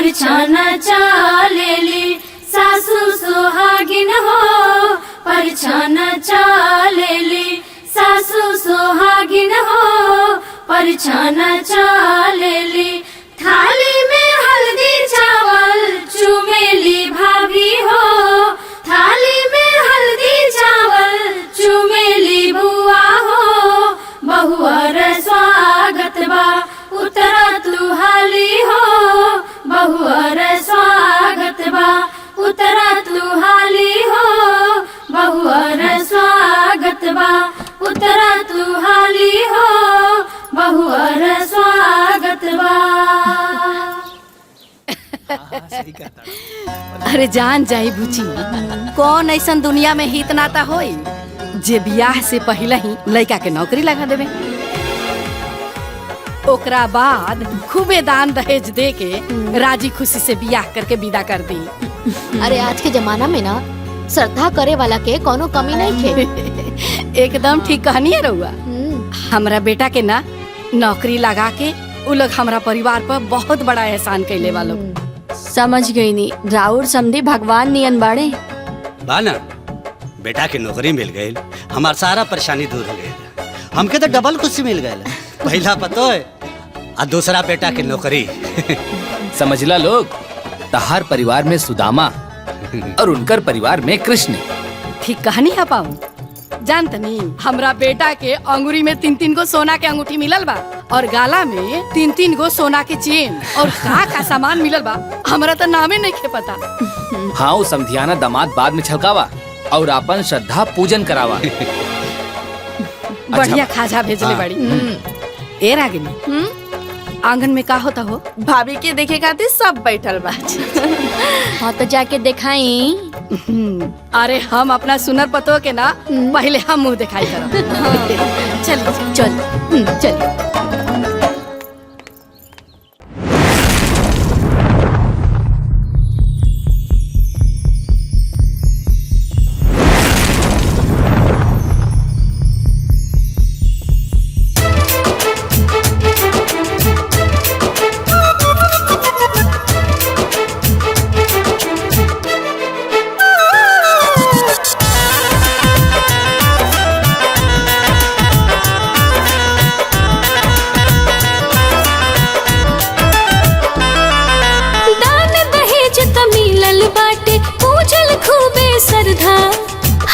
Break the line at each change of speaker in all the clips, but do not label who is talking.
परछाना चालेली सासू सोहागिन हो, परछाना चालेली सासू सोहागिन हो, परछाना चालेली। थाली में हल्दी चावल चुमेली भाभी हो, थाली में हल्दी चावल चुमेली बुआ हो। बहुअर स्वागत बा उतरा तू हाली हो, बहुअर स्वागत बा उतरा तू हाली हो, बहुअर स्वागत बा उतरा तू हाली हो, बहुअर स्वागत बा।
अरे जान जाई बुची, कौन ऐसन दुनिया में हित नाता होई जे बियाह से पहले ही लड़का के नौकरी लगा देवे, ओकरा बाद खूबे दान दहेज दे के राजी खुशी से बियाह करके विदा कर दी।
अरे आज के जमाना में ना श्रद्धा करे वाला के कोनो कमी नहीं थे।
एकदम ठीक कहनी है रउआ। हमरा बेटा के ना नौकरी लगा के उ लोग हमरा परिवार पर बहुत बड़ा एहसान कैले वालों।
समझ गई नी, राउर समझी भगवान नियन बाड़े
बाना। बेटा के नौकरी मिल गई, हमार सारा परेशानी दूर हो गई। हमके तो डबल खुशी मिल गई, पहला पतो है और दूसरा बेटा के नौकरी।
समझला लोग, तहार परिवार में सुदामा और उनकर परिवार में कृष्ण।
ठीक कहानी है पाऊ। जानतनी हमरा बेटा के अंगूरी में 3-3 गो सोना के अंगूठी मिलल बा और गाला में 3-3 गो सोना के चेन और का सामान मिलल बा, हमरा तो नामे नहीं के पता।
हाँ, वो समधियाना दामाद बाद में छलकावा और अपन श्रद्धा पूजन करावा।
बढ़िया खाजा भेजले बड़ी। ए रागिनी, आंगन में का होता हो?
भाभी के देखे खातिर सब बैठल बा। हाँ तो जाके दिखाई।
अरे हम अपना सुनर पतो के ना पहले हम मुंह दिखाई करब। चल चल चल।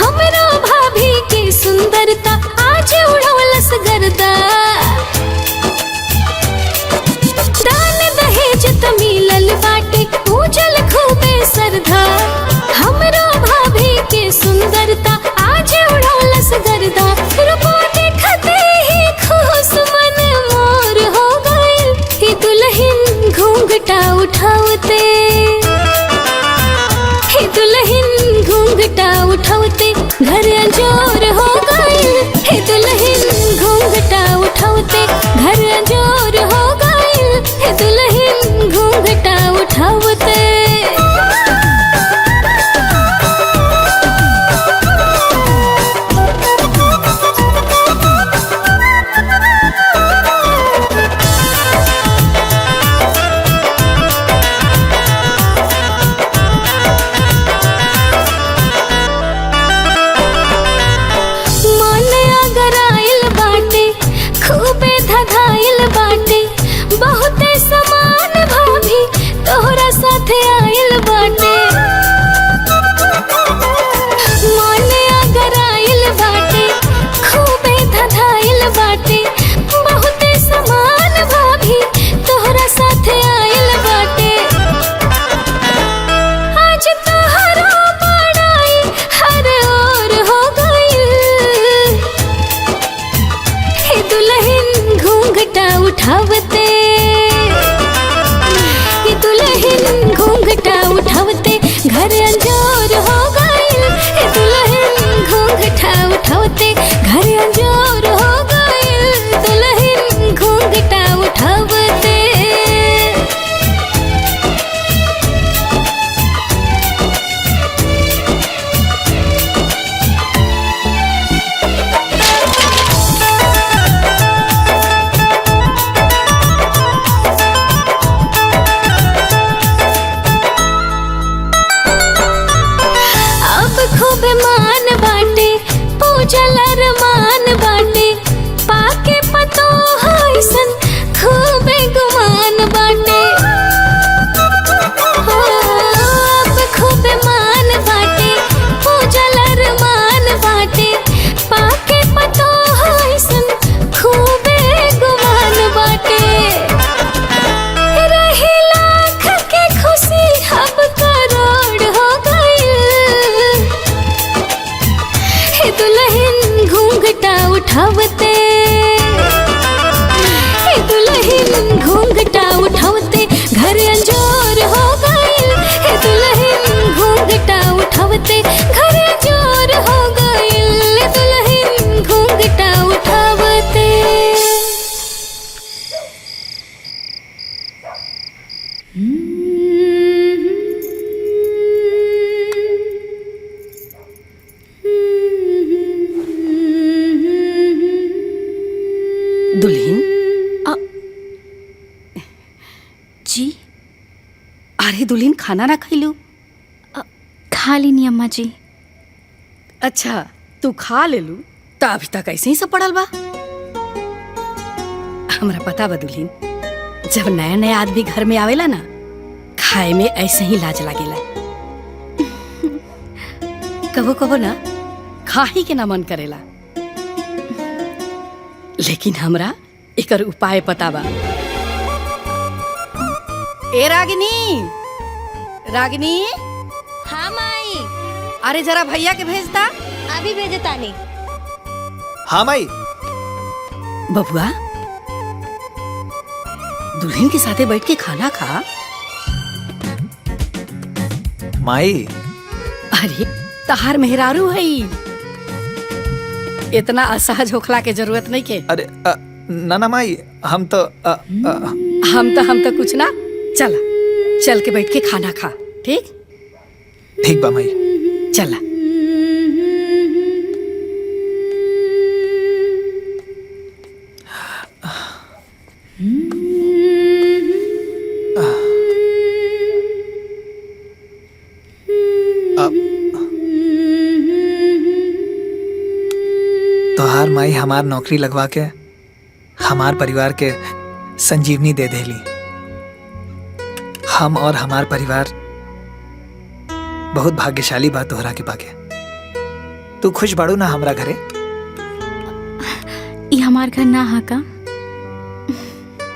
हमरा भाभी की सुंदरता आज उड़ौलस गर्दा। दान दहेज त मिलल बाटे पूजल खूबे श्रद्धा। हमरा भाभी की सुंदरता आज उड़ौलस गर्दा। रूपा देखते ही खुश मन मोर हो गइल, ही दुल्हन घूंघटा उठावते, ही दुल्हन घूंघटा उठावते घर अंजोर हो गइल, हे दुल्हन घूंघटा उठावते घर अंजोर हो गइल, हे दुल्हन घूंघटा उठावते।
दुल्हन
जी
अरे दुल्हन खाना ना खैलू?
खा लीनी अम्मा जी।
अच्छा तू खा ले लू तो अभी तक ऐसे ही सब पड़ल बा। हमरा पता बा दुल्हन, जब नया नया आदमी घर में आवेला ना, खाए में ऐसे ही लाज लागेला। कबो कबो ना खाही के ना मन करेला, लेकिन हमरा एकर उपाय पता बा। ए रागिनी, रागिनी,
हाँ माई,
अरे जरा भैया के भेजता।
अभी भेजे तानी।
हाँ माई।
बबुआ दुल्हन के साथे बैठ के खाना खा।
माई
अरे तहार मेहरारू है, इतना असहज होखला के जरूरत नहीं के।
अरे ना ना माई, हम तो
हम तो कुछ ना, चला चल के बैठ के खाना खा। ठीक
ठीक बा माई।
चला।
तोहार माई हमार नौकरी लगवा के हमार परिवार के संजीवनी दे देली। हम और हमार परिवार बहुत भाग्यशाली बा तोहरा के पाके। तू खुश बाड़ू ना हमरा घरे?
ये हमार घर ना हा का?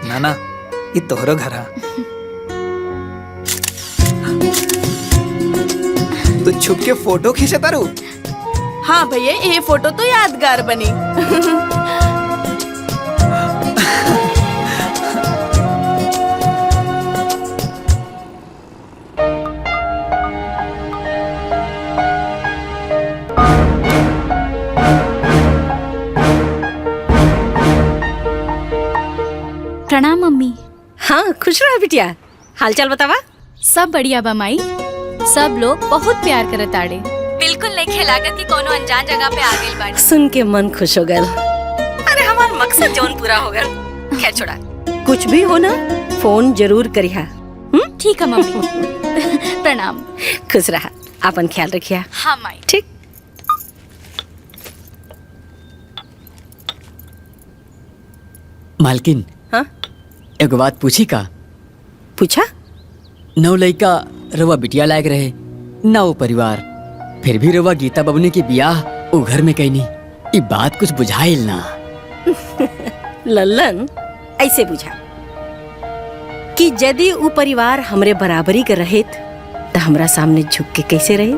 ना ना, ये तोहरो घर है। तू छुप के फोटो खींचे तारू?
हाँ भैया, ये फोटो तो यादगार बनी।
प्रणाम मम्मी।
हाँ खुश रहो बिटिया। हालचाल बतावा।
सब बढ़िया बा माई। सब लोग बहुत प्यार करत आड़े। बिल्कुल नहीं लागत कि कोनो अनजान जगह पे आ गइल बाड़ी।
सुन के मन खुश हो गया। अरे हमार मकसद जौन पूरा हो गया। खैर छोड़ा, कुछ भी हो ना फोन जरूर करिहा।
ठीक है मम्मी। प्रणाम।
खुश रहा, अपन ख्याल रखिया।
हाँ माई।
ठीक।
मालकिन,
हाँ
एगो बात पूछी का?
पूछा।
नौ लइका रवा बिटिया लायक रहे ना वो परिवार, फिर भी रवा गीता बबनी के बियाह वो घर में कैनी। ये बात कुछ बुझाइल ना।
लल्लन ऐसे बुझा कि यदि वो परिवार हमरे बराबरी के रहित तो हमरा सामने झुक के कैसे रहे।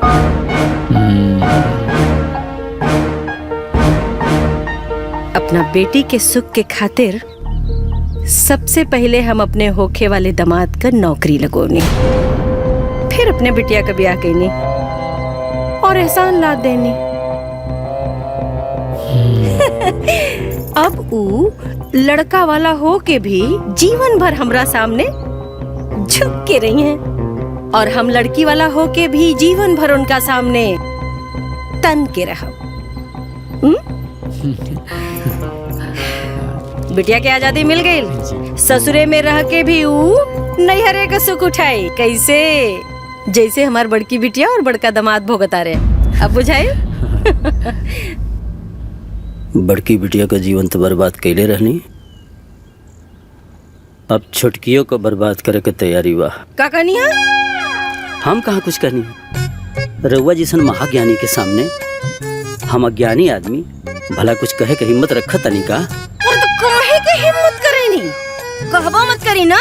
अपना बेटी के सुख के खातिर सबसे पहले हम अपने होखे वाले दामाद का नौकरी लगोनी, फिर अपने बिटिया का ब्याह कैनी और एहसान लाद देनी। अब ऊ लड़का वाला हो के भी जीवन भर हमरा सामने झुक के रही हैं, और हम लड़की वाला हो के भी जीवन भर उनका सामने तन के रहा। बिटिया के आजादी मिल गई, ससुरे में रह के भी ऊ नैहरे का सुख उठाई। कैसे? जैसे हमार बड़की बिटिया और बड़का दामाद भोगता रहे। अब बुझाए?
बड़की बिटिया का जीवन तो बर्बाद कैले रहनी, अब छोटकियों को बर्बाद करे के तैयारी बा।
का कहनिया?
हम कहाँ कुछ करनी, रउआ जिसन महाज्ञानी के सामने हम अज्ञानी आदमी भला कुछ कहे के हिम्मत रखा तनी का?
और तो काहे के हिम्मत करेनी? कहबो मत करी ना।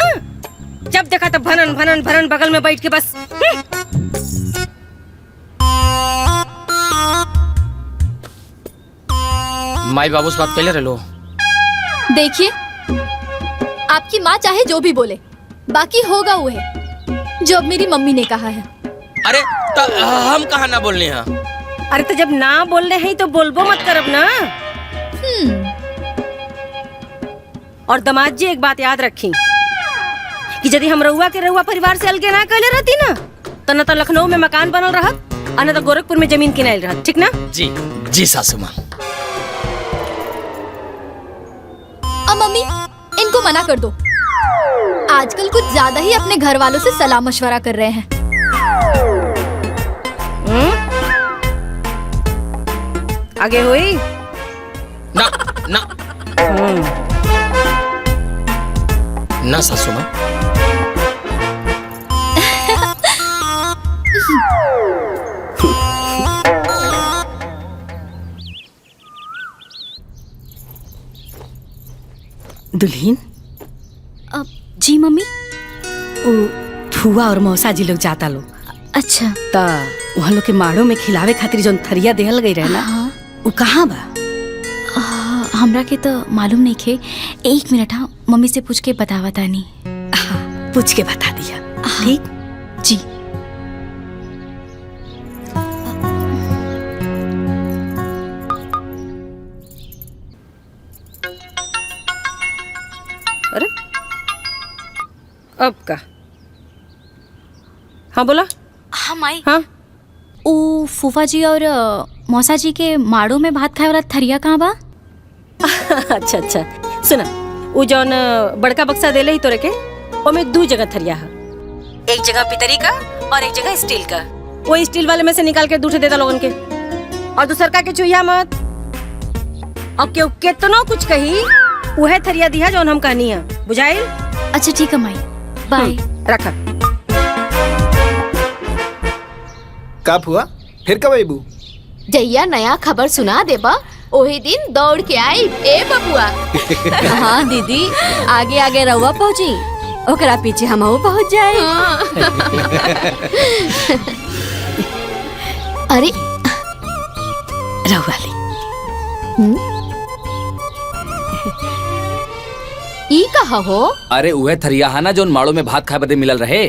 जब देखा तो भनन भनन भनन बगल में बैठ के बस।
माई बाबू से बात कैले रहो।
देखिए, आपकी माँ चाहे जो भी बोले, बाकी होगा वो है जो अब मेरी मम्मी ने कहा है।
अरे हम कहाँ ना बोलने हैं?
अरे तो जब ना बोल रहे हैं तो बोलबो मत करब ना। और दामाद जी एक बात याद रखी कि यदि हम रउआ के रउआ परिवार से अलगे ना कैले रहती ना तो न तो लखनऊ में मकान बनल रहत और न तो गोरखपुर में जमीन किनाइल रहत, ठीक ना?
जी जी सासू माँ।
अब मम्मी इनको मना कर दो, आजकल कुछ ज्यादा ही अपने घर वालों से सलाह मशवरा कर रहे हैं।
आगे हुई
ना ना ना सासू माँ।
दुल्हीन,
जी मम्मी।
फुआ और मौसा जी लोग जाता लोग
अच्छा।
ता वहाँ लोग के माड़ो में खिलावे खातिर जोन थरिया देहल गई रहे ना,
हाँ।
वो कहाँ बा?
हमरा के तो मालूम नहीं खे। एक मिनट, हाँ मम्मी से पूछ के बतावा तानी।
हाँ, पूछ के बता दिया। ठीक
जी।
अरे अब का? हाँ बोला।
हाँ माई।
हाँ
ओ फूफा जी और मौसा जी के माड़ो में भात खाए वाला थरिया कहाँ बा?
अच्छा अच्छा, सुना, वो जौन बड़का बक्सा देले ही तोरे के, ओमे 2 जगह थरिया है। एक जगह पितरी का और एक जगह स्टील का। वो स्टील वाले में से निकाल के दूसरे देता लोगन के, और दूसर का के चुहिया मत। अब केहू केतनो कुछ कही उहे थरिया दिया जौन हम कहनी है, बुझाइल?
अच्छा ठीक है माई, बाय।
रखा।
का हुआ? फिर कब आईबू?
जैया नया खबर सुना देबा ओही दिन दौड़ के आई। ए बबुआ।
हाँ दीदी, आगे आगे रहुआ पहुँची, ओकरा पीछे हम पहुँच जाए।
अरे
रहुआ ली।
ई कहा हो?
अरे उहे थरियाहाना जोन माड़ो में भात खाए बदे मिलल रहे।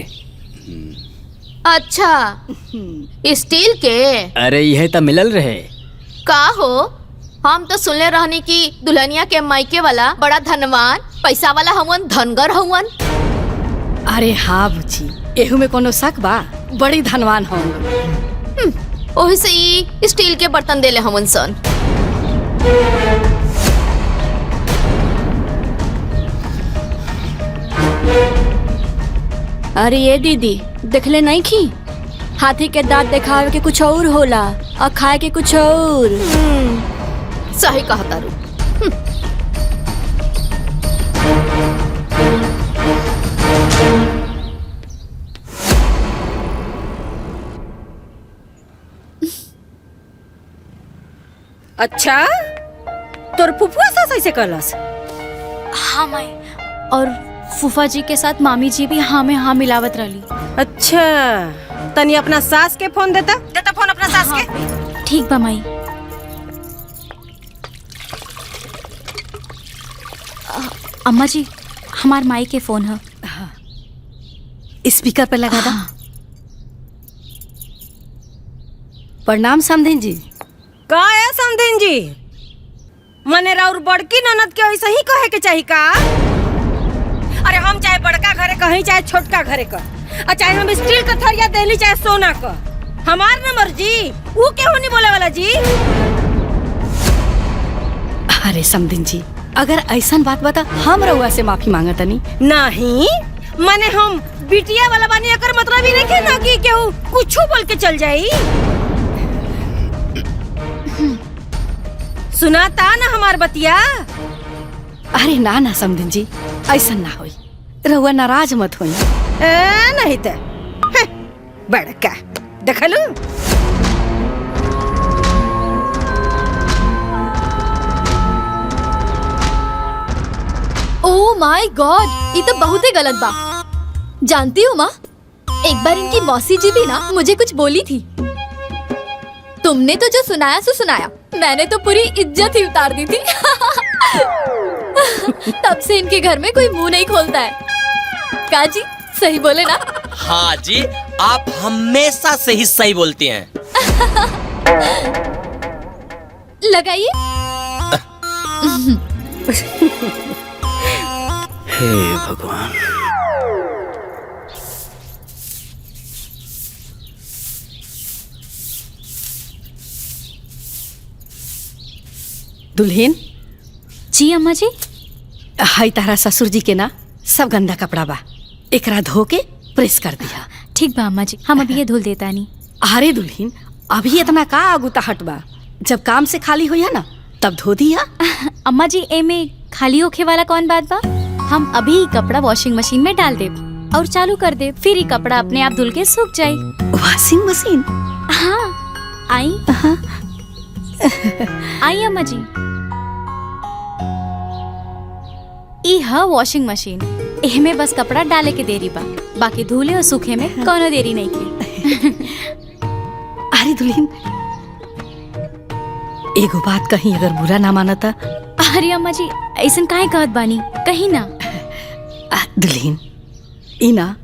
अच्छा, स्टील के?
अरे यह तो मिलल रहे।
का हो? हम तो सुनले रहनी कि दुल्हनिया के मायके वाला बड़ा धनवान पैसा वाला हवन, धनगर हवन।
अरे हाँ बुची, एहू में कोनो शक बा? बड़ी धनवान हो।
ओही से ई स्टील के बर्तन देले हवन सन।
अरे ये दीदी, देखले नहीं की? हाथी के दांत दिखावे के कुछ और होला और खाए के कुछ और।
सही कहा तारू।
अच्छा, तोर फुफुआ सास ऐसे कहलस?
हाँ माई, और फूफा जी के साथ मामी जी भी हाँ में हाँ मिलावत रही।
अच्छा, तनी अपना सास के फोन देता फोन अपना सास के।
ठीक बा माई। अम्मा जी, हमार माई के फोन है।
स्पीकर पे लगा दा। प्रणाम समधिन जी।
का है समधिन जी? मने राउर बड़की ननद के ऐसा ही कहे के चाहिए का? अरे हम चाहे बड़का घरे कहीं चाहे छोटका घरे का, और चाहे हम स्टील का थरिया देली चाहे सोना का, हमार न मर्जी। वो क्यों नहीं बोले वाला जी?
अरे समधिन जी, अगर ऐसा बात बता हम रउआ से माफी मांगत नहीं।
नहीं, मने हम बिटिया वाला बानी, अकर मतलब ही नहीं ना कि केहू कुछ बोल के चल जाई। सुनाता ना हमार बतिया।
अरे ना ना समधिन जी, ऐसा ना होई, रउआ नाराज मत होई।
नहीं तो बड़का देखलू।
ओह माय गॉड, ये तो बहुत ही गलत बा। जानती हो माँ, एक बार इनकी मौसी जी भी ना मुझे कुछ बोली थी। तुमने तो जो सुनाया सो सुनाया, मैंने तो पूरी इज्जत ही उतार दी थी। तब से इनके घर में कोई मुंह नहीं खोलता है। काजी सही बोले ना?
हाँ जी, आप हमेशा से ही सही बोलती हैं।
लगाइए।
हे भगवान।
दुल्हन
जी अम्मा जी।
हाई तारा ससुर जी के ना सब गंदा कपड़ा बा, एकरा धो के प्रेस कर दिया।
ठीक बा अम्मा जी, हम अभी ये धुल देता नहीं।
अरे दुल्हन अभी इतना का आगुता हट बा, जब काम से खाली हुई है ना तब धो दिया।
अम्मा जी एमे खाली होखे वाला कौन बात बा, हम अभी ही कपड़ा वॉशिंग मशीन में डाल दे और चालू कर दे, फिर ही कपड़ा अपने आप धुल के सूख जाए।
Washing machine?
हाँ आई आई अम्मा जी, ई है वॉशिंग मशीन, एहमे बस कपड़ा डाले के देरी बा, बाकी धुले और सूखे में कोनो देरी नहीं की।
अरे दुल्हन एगो बात कहीं अगर बुरा ना माना था।
अरे अम्मा जी ऐसन काहे कहत बानी, कहीं ना।
दुल्हन ई ना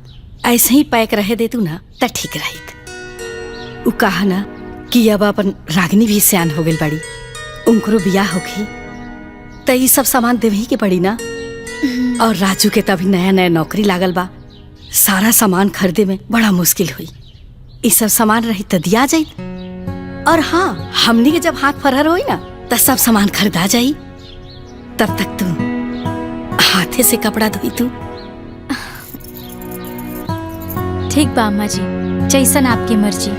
ऐसे ही पैक रहे दे तू ना त ठीक रहित। उ कहा ना कि अब अपन रागनी भी सियान हो गई बड़ी, उनको बियाह होगी त ई सब सामान देवे ही के पड़ी ना। और राजू के तभी नया नया नौकरी लागल बा, सारा सामान खरीदे में बड़ा मुश्किल हुई। ई सब सामान रही त दिया जाई, और हाँ हमनी के जब हाथ फरहर होई ना त सब सामान खरीदा जाई। तब तक तू हाथे से कपड़ा धोई तू।
ठीक बा अम्मा जी, जैसन आपकी मर्जी।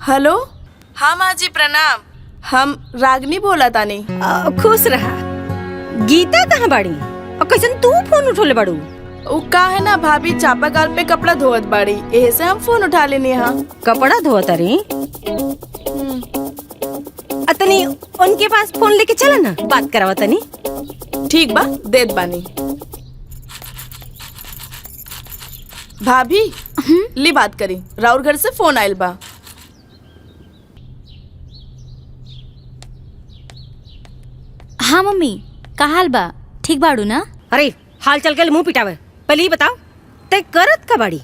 हेलो। हाँ माँ जी प्रणाम, हम रागनी बोला तानी।
खुश रहा। गीता कहाँ बाड़ी और कैसन तू फोन उठोले बाड़ू?
उ का है ना भाभी चापाकल पे कपड़ा धोवत बाड़ी, एहे से हम फोन उठा लेनी। हाँ
कपड़ा धोवत रही? अतनी उनके पास फोन लेके चला ना, बात करावा तनी।
ठीक बा, देत बानी। भाभी ली बात करी, राउर घर से फोन आयल बा।
हाँ मम्मी का हाल बा, ठीक बाड़ू ना?
अरे हाल चल के मुंह पिटावे, पहले ही बताओ ते करत का बाड़ी?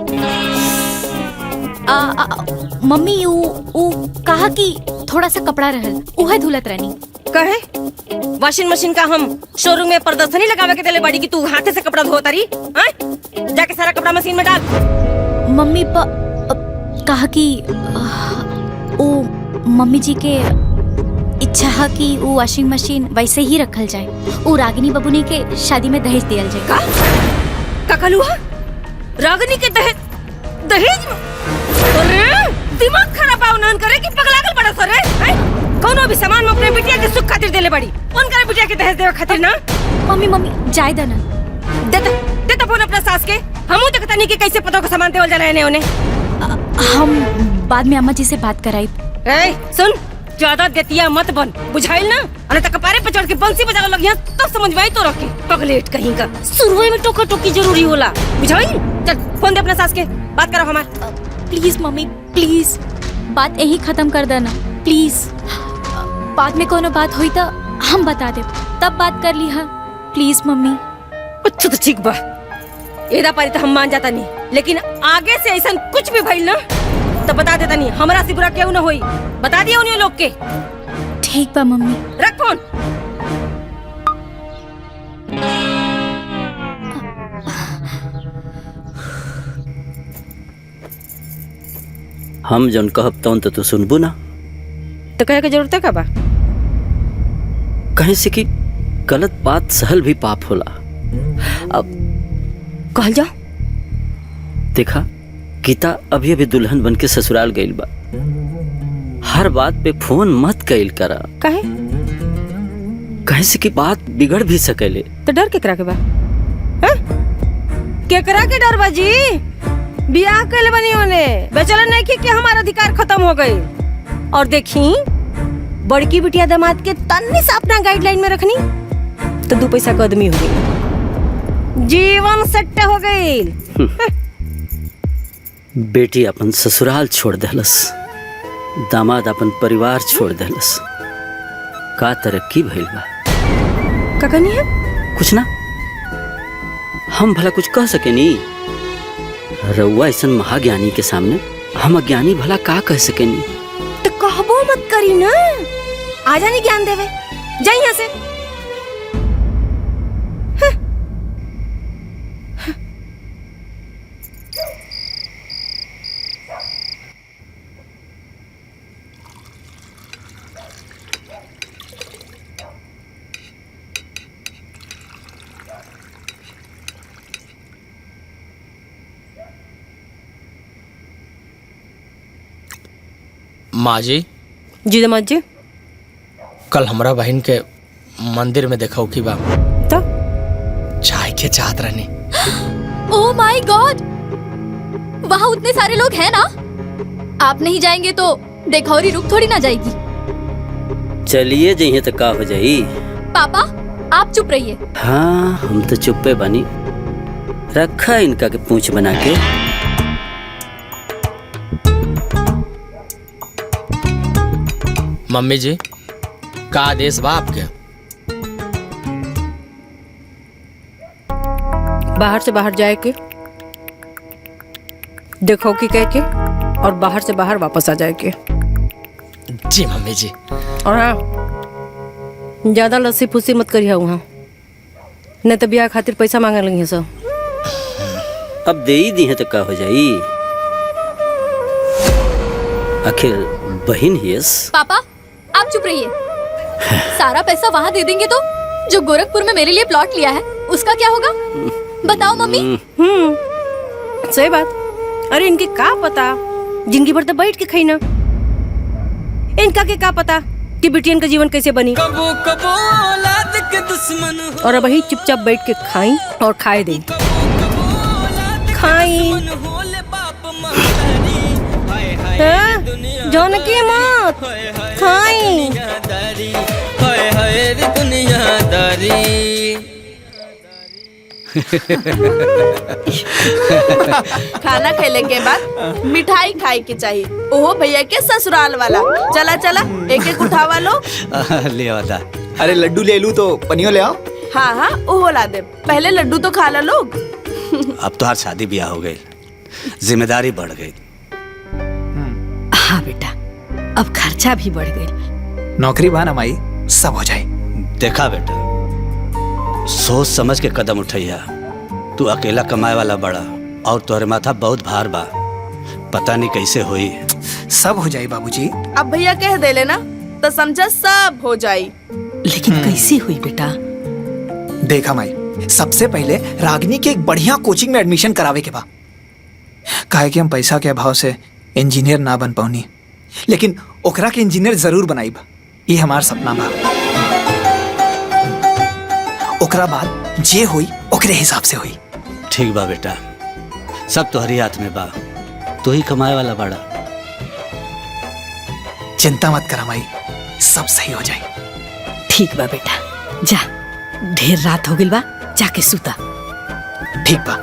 मम्मी ऊ कहा कि थोड़ा सा कपड़ा रहल, उहे धुलत रहनी।
कहे वॉशिंग मशीन का हम शोरूम में प्रदर्शनी लगावे के देले बाड़ी कि तू हाथे से कपड़ा धोता रही? जाके सारा कपड़ा मशीन में डाल।
मम्मी कहा कि ओ मम्मी जी के इच्छा है कि वो वॉशिंग मशीन वैसे ही रखल जाए, वो रागिनी बबुनी के शादी में दहेज दियल जाए।
का कहलुहा? रागिनी के दहेज में? अरे दिमाग खराब आओ नन करे कि पगलागल बड़ा सरे। कोनो भी सामान में अपने बिटिया के सुख खातिर देले बड़ी, उनका बिटिया के दहेज देवे खातिर ना।
मम्मी जाय दे ना,
देता फोन अपना सास के। हमू देखता नहीं कि कैसे पतो का सामान देवल जाना है उन्हें।
हम बाद में अम्मा जी से बात कराई।
सुन, ज्यादा गतिया मत बन, बुझाइल ना? अरे तक कपारे पे चढ़ के बंसी बजावे लगिया तो समझ में आई तो रखे पगलेट कहीं का। शुरू में टोका टोकी जरूरी होला, बुझाइल? चल फोन दे अपना सास के, बात करो हमार।
प्लीज मम्मी प्लीज, बात यही खत्म कर देना प्लीज। बाद में कोनो बात हुई तो हम बता दे, तब बात कर ली है प्लीज मम्मी।
अच्छा तो ठीक बा, एदा पारी तो हम मान जाता नहीं, लेकिन आगे से ऐसा कुछ भी भइल ना तो बता देता नहीं, हमरा से बुरा क्यों ना होई, बता दिया उन्हें लोग के।
ठीक बा मम्मी,
रख फोन।
हम जन कहब तौन तो तू सुनबू ना,
तो कहे के जरूरत का बा?
कहे से कि गलत बात सहल भी पाप होला। अब
कहल जा।
देखा गीता अभी अभी दुल्हन बन के ससुराल गइल बा, हर बात पे फोन मत कइल करा। कहे से कि बात बिगड़ भी सकेले।
तो डर केकरा के बा? केकरा के डर बाजी? बियाह कइले बनी होने, बेचैन नहीं कि हमारा अधिकार खत्म हो गई। और देखी बड़की बिटिया दामाद के तन्नी से अपना गाइडलाइन में रखनी तो 2 पैसा का आदमी हो गई, जीवन सेट हो गई।
बेटी अपन ससुराल छोड़ देलस,
दामाद अपन परिवार छोड़ देलस। का तरक्की भइल बा।
का कहनी है?
कुछ ना, हम भला कुछ कह सके नी। रउआ ऐसन महाज्ञानी के सामने हम अज्ञानी भला का कह सके नी।
तो कहबो मत करी ना, आ जानी ज्ञान देवे। जा यहाँ से।
माँ जी।
जी दामाद जी।
कल हमरा बहन के मंदिर में देखा की बा
तो
चाय के चाहत रहनी।
ओह माय गॉड, वहाँ उतने सारे लोग हैं ना। आप नहीं जाएंगे तो देखौरी रुक थोड़ी ना जाएगी।
चलिए जइए तो का हो जाई।
पापा आप चुप रहिए।
हाँ हम तो चुप्पे बनी। रखा इनका के पूंछ बना के।
मम्मी जी का आदेश बा आपके?
बाहर से बाहर जाए के, देखो कि कह के, और बाहर से बाहर वापस आ जाए के।
जी मम्मी जी।
और हाँ, ज्यादा लस्सी फुस्सी मत करिए वहाँ, नहीं तो ब्याह खातिर पैसा मांगे लगी सब।
अब दे ही दी है तो का हो जाई। आखिर बहन ही है।
पापा आप चुप रहिए। सारा पैसा वहाँ दे देंगे तो जो गोरखपुर में मेरे लिए प्लॉट लिया है उसका क्या होगा? बताओ मम्मी।
सही बात। अरे इनके का पता, जिंदगी भर तो बैठ के खाई ना। इनका के का पता कि बिटियन का जीवन कैसे बनी।
कबो कबो औलाद के दुश्मन हो।
और अब वही चुपचाप बैठ के खाई और खाए दे। खाई जानकी मत खाई।
दुनियादारी।
खाना खेले के बाद मिठाई खाए के चाहिए। ओहो भैया के ससुराल वाला। चला चला एक एक उठावा लो।
ले वादा।
अरे लड्डू ले लूं तो पनियो ले आओ।
हाँ हाँ ओहो ला दे, पहले लड्डू तो खा लो लोग।
अब तो हर शादी ब्याह हो गई, जिम्मेदारी बढ़ गई।
हाँ बेटा, अब खर्चा भी बढ़ गई।
नौकरी बा ना माई, सब हो जाए।
देखा बेटा, सोच समझ के कदम उठैया। तू अकेला कमाए वाला बड़ा और तोहरे माथा बहुत भार बा। पता नहीं कैसे होई।
सब हो जाए बाबूजी।
अब भैया कह दे लेना तो समझा सब हो जाए।
लेकिन कैसे हुई बेटा?
देखा माई, सबसे पहले रागिनी के एक बढ़िया कोचिंग में एडमिशन करावे के बा। काहे कि हम पैसा के अभाव से इंजीनियर ना बन पाऊनी, लेकिन ओकरा के इंजीनियर जरूर बनाई बा। ये हमार सपना बा। ओकरा बाद जे हुई ओकरे हिसाब से हुई।
ठीक बा बेटा, सब तोहरी हाथ में बा। तू ही कमाए वाला बड़ा।
चिंता मत करा माई, सब सही हो जाए।
ठीक बा बेटा, जा ढेर रात हो गई बा, जाके सुता।
ठीक बा।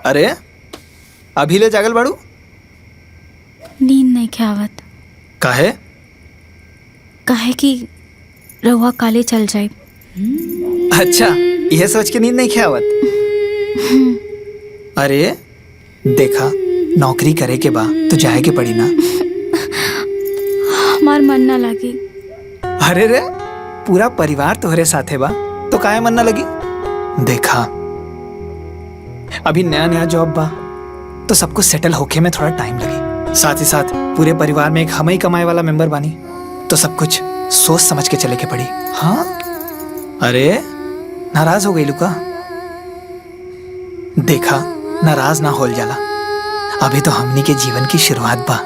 अरे अभी ले जागल बाड़ू?
नींद नहीं ख्यावत।
काहे?
काहे कि रहुआ काले चल जाए।
अच्छा, यह सोच के नींद नहीं ख्यावत? अरे देखा, नौकरी करे के बा तो जाए के पड़ी ना।
हमार मन ना लगी।
अरे रे, पूरा परिवार तोहरे साथे बा तो काहे मन ना लगी? देखा, अभी नया नया जॉब बा तो सब कुछ सेटल होके में थोड़ा टाइम लगी। साथ ही साथ पूरे परिवार में एक हम ही कमाए वाला मेंबर बानी, तो सब कुछ सोच समझ के चले के पड़ी। हाँ? अरे नाराज हो गई लुका? देखा, नाराज ना होल जाला। अभी तो हमनी के जीवन की शुरुआत बा,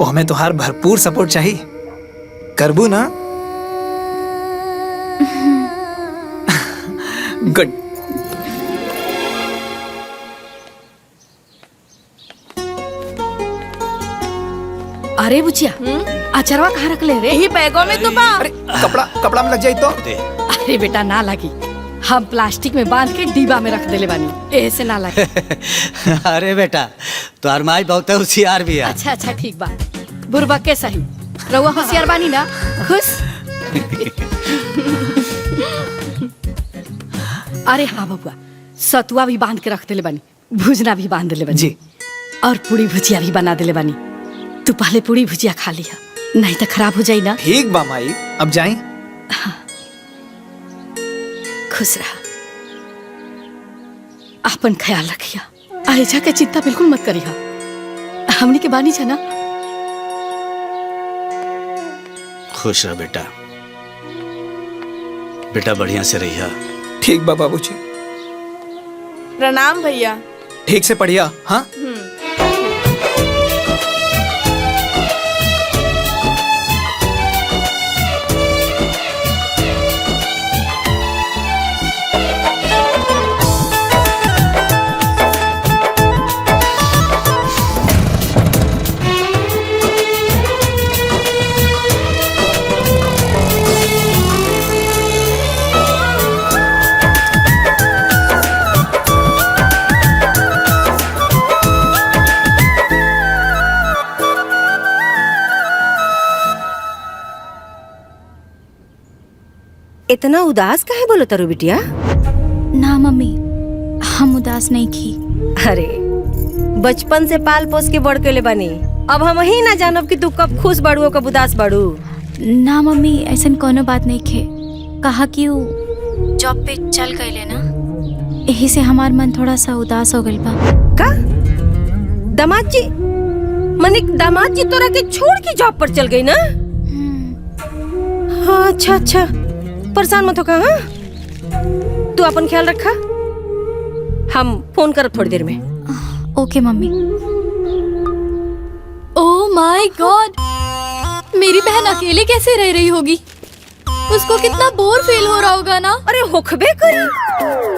ओह में तोहार भरपूर सपोर्ट चाहिए। करबू ना? गुड।
अरे बुचिया, अचरवा कहाँ रख ले रे?
यही बैगों में तो बा।
अरे कपड़ा में लग जाए तो?
अरे बेटा ना लगी, हम प्लास्टिक में बांध के डिब्बा में रख देले बानी, ऐसे ना लगे।
अरे बेटा तोहर माई बहुत होशियार भी है।
अच्छा अच्छा ठीक बा, बुरबक के सही, रउआ होशियार बानी ना, खुश। अरे हाँ बबुआ, सतुआ भी बांध के रख देले बानी, भुजना भी बांध देले बानी
जी,
और पूरी भुजिया भी बना देले बानी। तू पहले पूरी भुजिया खा लिया, नहीं तो खराब हो जाई ना।
ठीक बा माई, अब जाएं?
खुश रहा, अपन ख्याल रखिया, आयजा के चिंता बिल्कुल मत करिया, हमनी के बानी छे ना।
खुश रह बेटा, बेटा बढ़िया से रहिया।
ठीक बा बाबूजी।
प्रणाम भैया।
ठीक से पढ़िया। हाँ
इतना उदास काहे बोलो तारू बिटिया?
ना मम्मी, हम उदास नहीं की।
अरे बचपन से पाल पोस के बड़ के ले बनी, अब हम ही ना जानब कि तू कब खुश बाड़ू कब उदास बाड़ू।
ना मम्मी, ऐसा कोनो बात नहीं खे, कहा कि वो जॉब पे चल गए ना, यही से हमार मन थोड़ा सा उदास हो गइल बा।
का दामाद जी, मने दामाद जी तोरा के छोड़ के जॉब पर चल गई ना? हाँ अच्छा अच्छा, परेशान मत हो का। हाँ तू अपन ख्याल रखा, हम फोन करब थोड़ी देर में।
ओके मम्मी। ओह माय गॉड, मेरी बहन अकेले कैसे रह रही होगी? उसको कितना बोर फील हो रहा होगा ना।
अरे होखबे करी,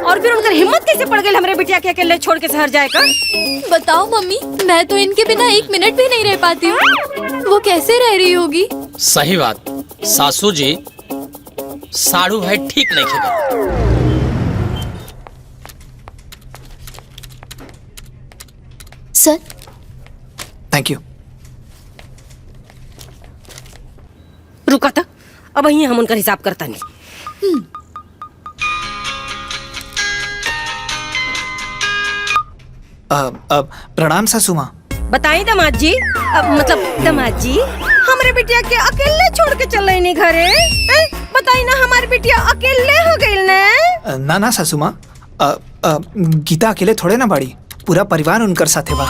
और फिर उनकर हिम्मत कैसे पड़ गई हमरे बिटिया के अकेले छोड़ के शहर जाए का?
बताओ मम्मी, मैं तो इनके बिना एक मिनट भी नहीं रह पाती हूँ, वो कैसे रह रही होगी?
सही बात सासू जी, साड़ू भाई ठीक नहीं खेगा।
सर
थैंक यू।
रुका था, अब यही हम उनका हिसाब करता नहीं।
प्रणाम सासू माँ।
बताई दामाद जी, मतलब दामाद जी, हमरे बिटिया के अकेले छोड़ के चल रही नहीं घरे। बताई ना, हमारी बिटिया अकेले हो गई ना।
ना ना सासू माँ, गीता अकेले थोड़े ना बाड़ी, पूरा परिवार उनकर साथे बा।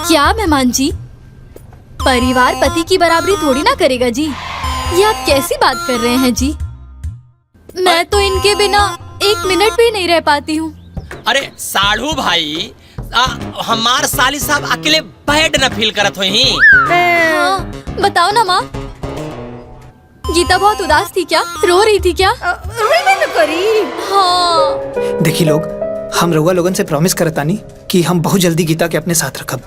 क्या मेहमान जी, परिवार पति की बराबरी थोड़ी ना करेगा जी, ये आप कैसी बात कर रहे हैं जी? मैं तो इनके बिना एक मिनट भी नहीं रह पाती हूँ।
अरे साड़ू भाई, हमार साली साहब अकेले बैड न फील करत होई।
हाँ, बताओ ना माँ, गीता बहुत उदास थी क्या? रो रही थी क्या?
करी।
हाँ।
देखी लोग, हम रउआ लोगन से प्रॉमिस करतानी कि हम बहुत जल्दी गीता के अपने साथ रखब।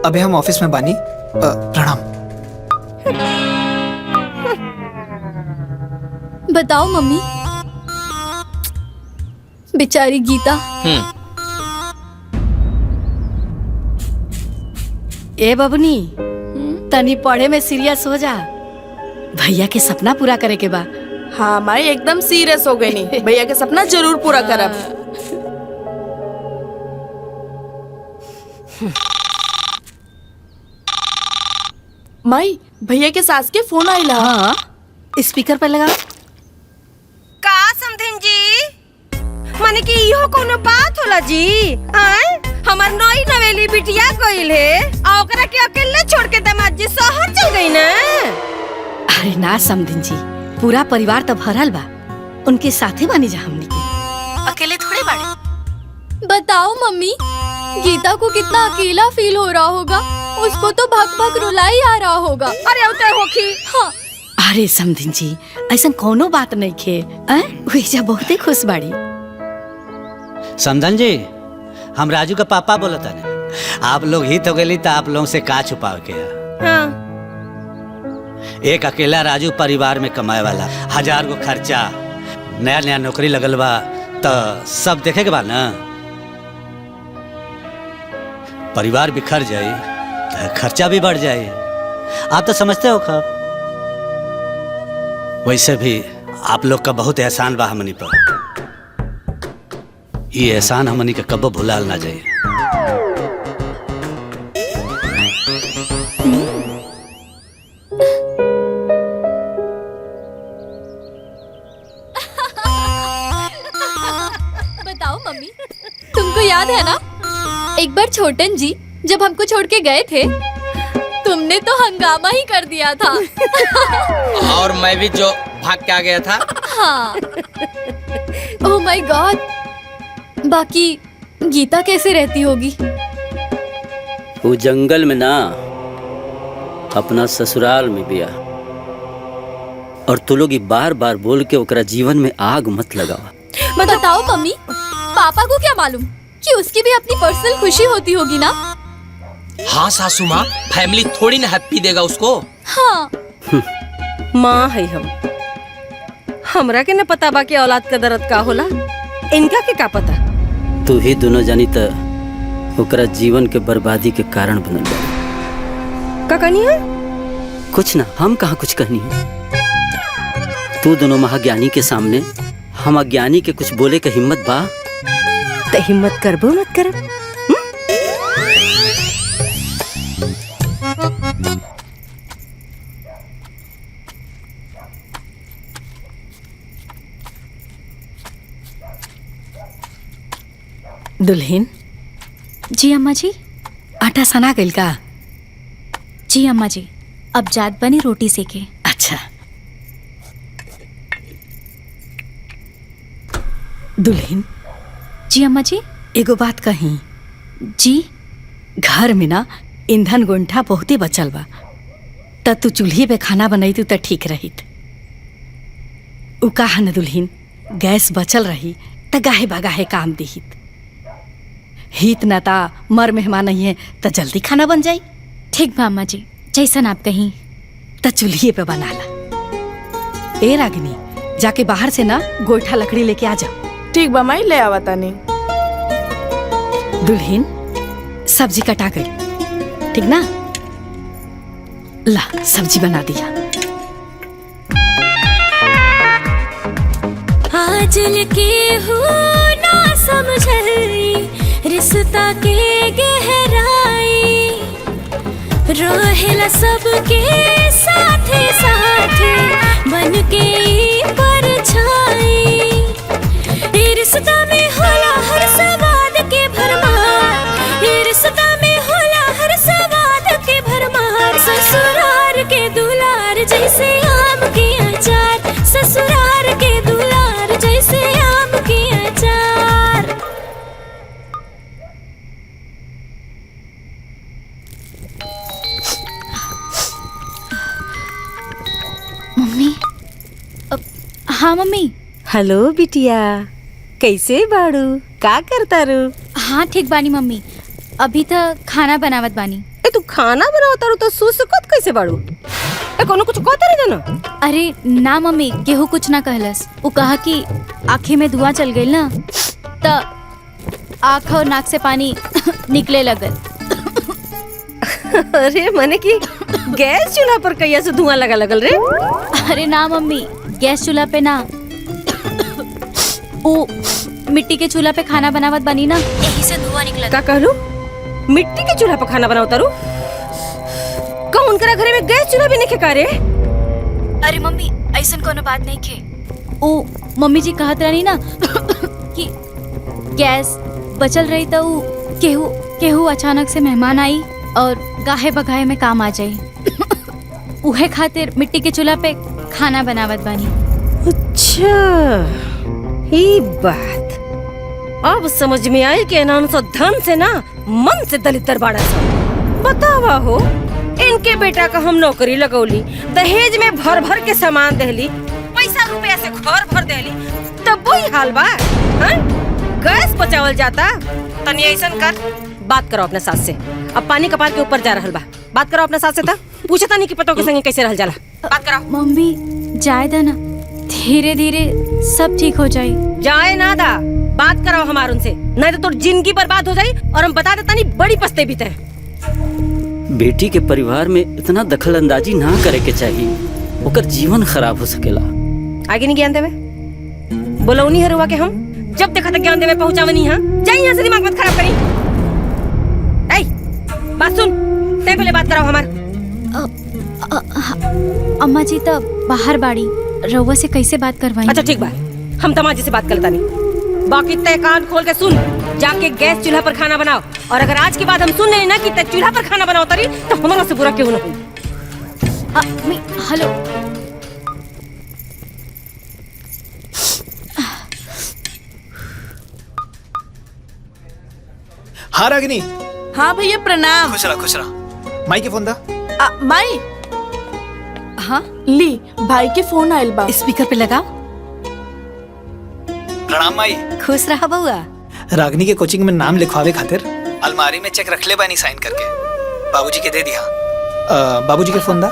अबे हम ऑफिस में बानी। प्रणाम।
बताओ मम्मी, बेचारी गीता।
ए बबनी, तनी पढ़े में सीरियस हो जा, भैया के सपना पूरा करे के बा।
हाँ माई, एकदम सीरियस हो गई नी, भैया के सपना जरूर पूरा करब। माई, भैया के सास के फोन आइला।
हाँ, स्पीकर पर लगा।
का समधिन जी, माने कि इहो कोनो बात होला जी? आए हमार नई नवेली बिटिया गइल है, आ ओकरा के अकेले छोड़ के दामाद जी शहर चल गई ना?
अरे ना समधिन जी, पूरा परिवार तो भरल बा, उनके साथे बानी जा हमनी के, अकेले थोड़े बाड़े।
बताओ मम्मी, गीता को कितना अकेला फील हो रहा होगा, उसको तो भग भग रुलाई आ रहा होगा।
अरे उते होखी।
हाँ।
अरे समधिन जी, ऐसा कोनो बात नहीं खे, वही बहुते खुश बाड़ी।
समधन जी, हम राजू का पापा बोलता है, आप लोग हित हो गई तो आप लोगों से का छुपाव के?
हाँ।
एक अकेला राजू परिवार में कमाए वाला, 1000 गो खर्चा, नया नया नौकरी लगल बा, तो सब देखे के बा ना। परिवार बिखर जाए तो खर्चा भी बढ़ जाए। आप तो समझते हो खब। वैसे भी आप लोग का बहुत एहसान बा हमनी पर। ये एहसान हमनी के कब्बो भुलाल ना जाए।
बताओ मम्मी, तुमको याद है ना एक बार छोटन जी जब हमको छोड़ के गए थे, तुमने तो हंगामा ही कर दिया था।
और मैं भी जो भाग के आ गया था।
हाँ। ओह माय गॉड। बाकी गीता कैसे रहती होगी?
वो जंगल में ना अपना ससुराल में बिया। और तू लोग बार बार बोल के ओकरा जीवन में आग मत लगावा।
बताओ मम्मी, पापा को क्या मालूम कि उसकी भी अपनी पर्सनल खुशी होती होगी ना।
हाँ सासू माँ, फैमिली थोड़ी ना हैप्पी देगा उसको।
हाँ।
माँ है हम, हमरा के न पता बा कि औलाद का दर्द का होला। इनका के का पता।
तू ही दोनों जानी त ओकरा जीवन के बर्बादी के कारण बनल बा।
का कहनी है?
कुछ ना, हम कहाँ कुछ कहनी है। तू दोनों महाज्ञानी के सामने हम अज्ञानी के कुछ बोले के हिम्मत बा?
तो हिम्मत करबो मत करब।
दुल्हन।
जी अम्मा जी।
आटा सना गइल का?
जी अम्मा जी, अब जात बनी रोटी सेके।
अच्छा। दुल्हन।
जी अम्मा जी।
एगो बात कही।
जी।
घर में ना ईंधन गोंठा बहुते बचल बा, त तू चूल्ही पे खाना बनई तू त ठीक रहित। उ कहा न दुल्हन, गैस बचल रही त गाहे बागाहे काम दिहित। हित न ता मर मेहमान नहीं है त जल्दी खाना बन जाई।
ठीक बा अम्मा जी, जैसन आप कहीं।
त चूल्हे पे बना ला। ए रागिनी, जाके बाहर से ना गोईठा लकड़ी लेके आ जाओ।
ठीक बा माई, ले आवा तानी।
दुल्हन, सब्जी कटा गई, ठीक ना? ला सब्जी बना दिया।
आजल के हो ना समझई रिश्ता के गहराई, रहेला सबके साथे साथे बन के परछाई। ये रिश्ता में होला हर सवाद के भरमार, ये रिश्ता में होला हर सवाद के भरमार। ससुरार के दुलार जैसे आम के अचार, ससुरार के दुलार जैसे आम के अचार।
मम्मी। हाँ मम्मी।
हेलो बिटिया, कैसे बाड़ू? का करता रू?
हाँ ठीक बानी मम्मी, अभी तक खाना बनावत बानी।
ए तू खाना बनावता रू तो सुसुकत कैसे बाड़ू? ए कोनो कुछ कहता रही ना?
अरे ना मम्मी, केहू कुछ ना कहलस। वो कहा कि आँखें में धुआं चल गई ना, त आँख और नाक से पानी निकले लगल।
अरे मने कि गैस चूल्हा पर कैया से धुआं लगा लगल रे?
अरे ना मम्मी, गैस चूल्हा पे ना, वो मिट्टी के चूल्हा पे खाना बनावत बनी ना, यही से धुआं निकला।
का कहलू? मिट्टी के चूल्हा पर खाना बनावता रू? कौन उनकरा घरे में गैस चूल्हा भी नहीं का रे?
अरे मम्मी, ऐसा कोनो बात नहीं खे। ओ मम्मी जी कहत रही ना कि गैस बचल रही तो केहू केहू अचानक से मेहमान आई और गाहे बगाहे में काम आ जाई। उहे खातिर मिट्टी के चूल्हा पे खाना बनावत बानी।
अच्छा, ये बात अब समझ में आई कि नाम सो धन से ना मन से दलितर बाड़ा सा। बतावा हो, इनके बेटा का हम नौकरी लगौली, दहेज में भर भर के सामान देली, पैसा रुपया से घर भर देली, तब वही हाल बा। हाँ? गैस बचावल जाता। तनी ऐसन कर, बात करो अपने सास से। अब पानी कपार के ऊपर जा रहल बा। बात करो अपने साथ से था। पूछता नहीं कि पतो के संगे कैसे रह जाला। बात करो।
मम्मी जाए दा ना, धीरे धीरे सब ठीक हो जाए।
जाए ना दा, बात करो हमार उनसे, नहीं तो तोर जिंदगी बर्बाद हो जाई और हम बता देता नहीं बड़ी पछते भी तय।
बेटी के परिवार में इतना दखल अंदाजी ना करे के चाहिए, ओकर जीवन खराब हो सकेला।
आगे नहीं ज्ञान देवे, बोलो नहीं हरुआ के हम जब देखा था ज्ञान देवे पहुंचावे नहीं। हाँ जाइए यहाँ से, दिमाग मत खराब करी। ऐ बात सुन, ते पहले बात कराओ हमार।
अम्मा जी तो बाहर बाड़ी, रउआ से कैसे बात करवाई?
अच्छा ठीक बा, हम तमाजी से बात करता नहीं। बाकी तय कान खोल के सुन, जाके गैस चूल्हा पर खाना बनाओ। और अगर आज के बाद हम सुन नहीं ना कि तय चूल्हा पर खाना बनाओ तरी, तो हमारा से बुरा क्यों ना हुई।
हेलो,
हाँ रागिनी।
हाँ भैया प्रणाम।
खुश रहा खुश रहा। माई के फोन दा।
माई।
हाँ
ली भाई के फोन आयल बा।
स्पीकर पे लगाओ।
प्रणाम माई।
खुश रहा बउआ।
रागिनी के कोचिंग में नाम लिखवावे खातिर अलमारी में चेक रख ले बानी साइन करके, बाबूजी के दे दिया। बाबूजी के फोन दा।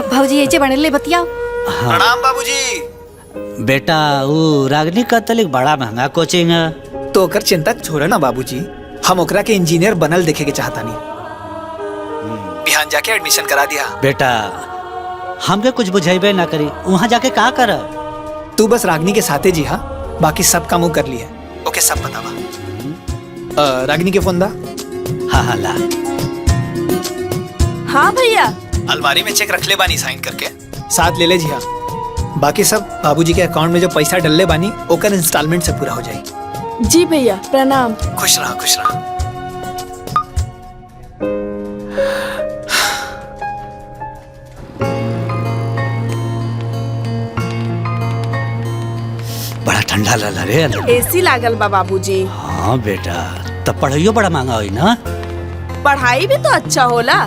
भाऊजी ऐसे बने ले बतियाओ।
प्रणाम बाबूजी।
बेटा वो रागनी का तलिक बड़ा महंगा कोचिंग है।
तो ओकर चिंता छोड़े ना बाबूजी, हम ओकरा के इंजीनियर बनल देखे के चाहता नहीं। बिहान जाके एडमिशन करा दिया।
बेटा हमके कुछ बुझाइबे ना करी, वहाँ जाके का कर।
तू बस रागनी के साथे जी, हाँ बाकी सब काम वो कर लिया। ओके सब बतावा। रागनी के फोन दा।
हाँ हाँ ला।
हाँ भैया।
अलमारी में चेक रख ले बानी साइन करके, साथ ले ले जी। हाँ बाकी सब बाबूजी के अकाउंट में जो पैसा डलले बानी ओकर इंस्टॉलमेंट से पूरा हो जाए।
जी भैया प्रणाम।
खुश रहा खुश रहा।
बड़ा ठंडा लला रे अंदर।
एसी लागल बा बाबूजी।
हाँ बेटा, तब पढ़ाइयो बड़ा महंगा हुई ना।
पढ़ाई भी तो अच्छा होला।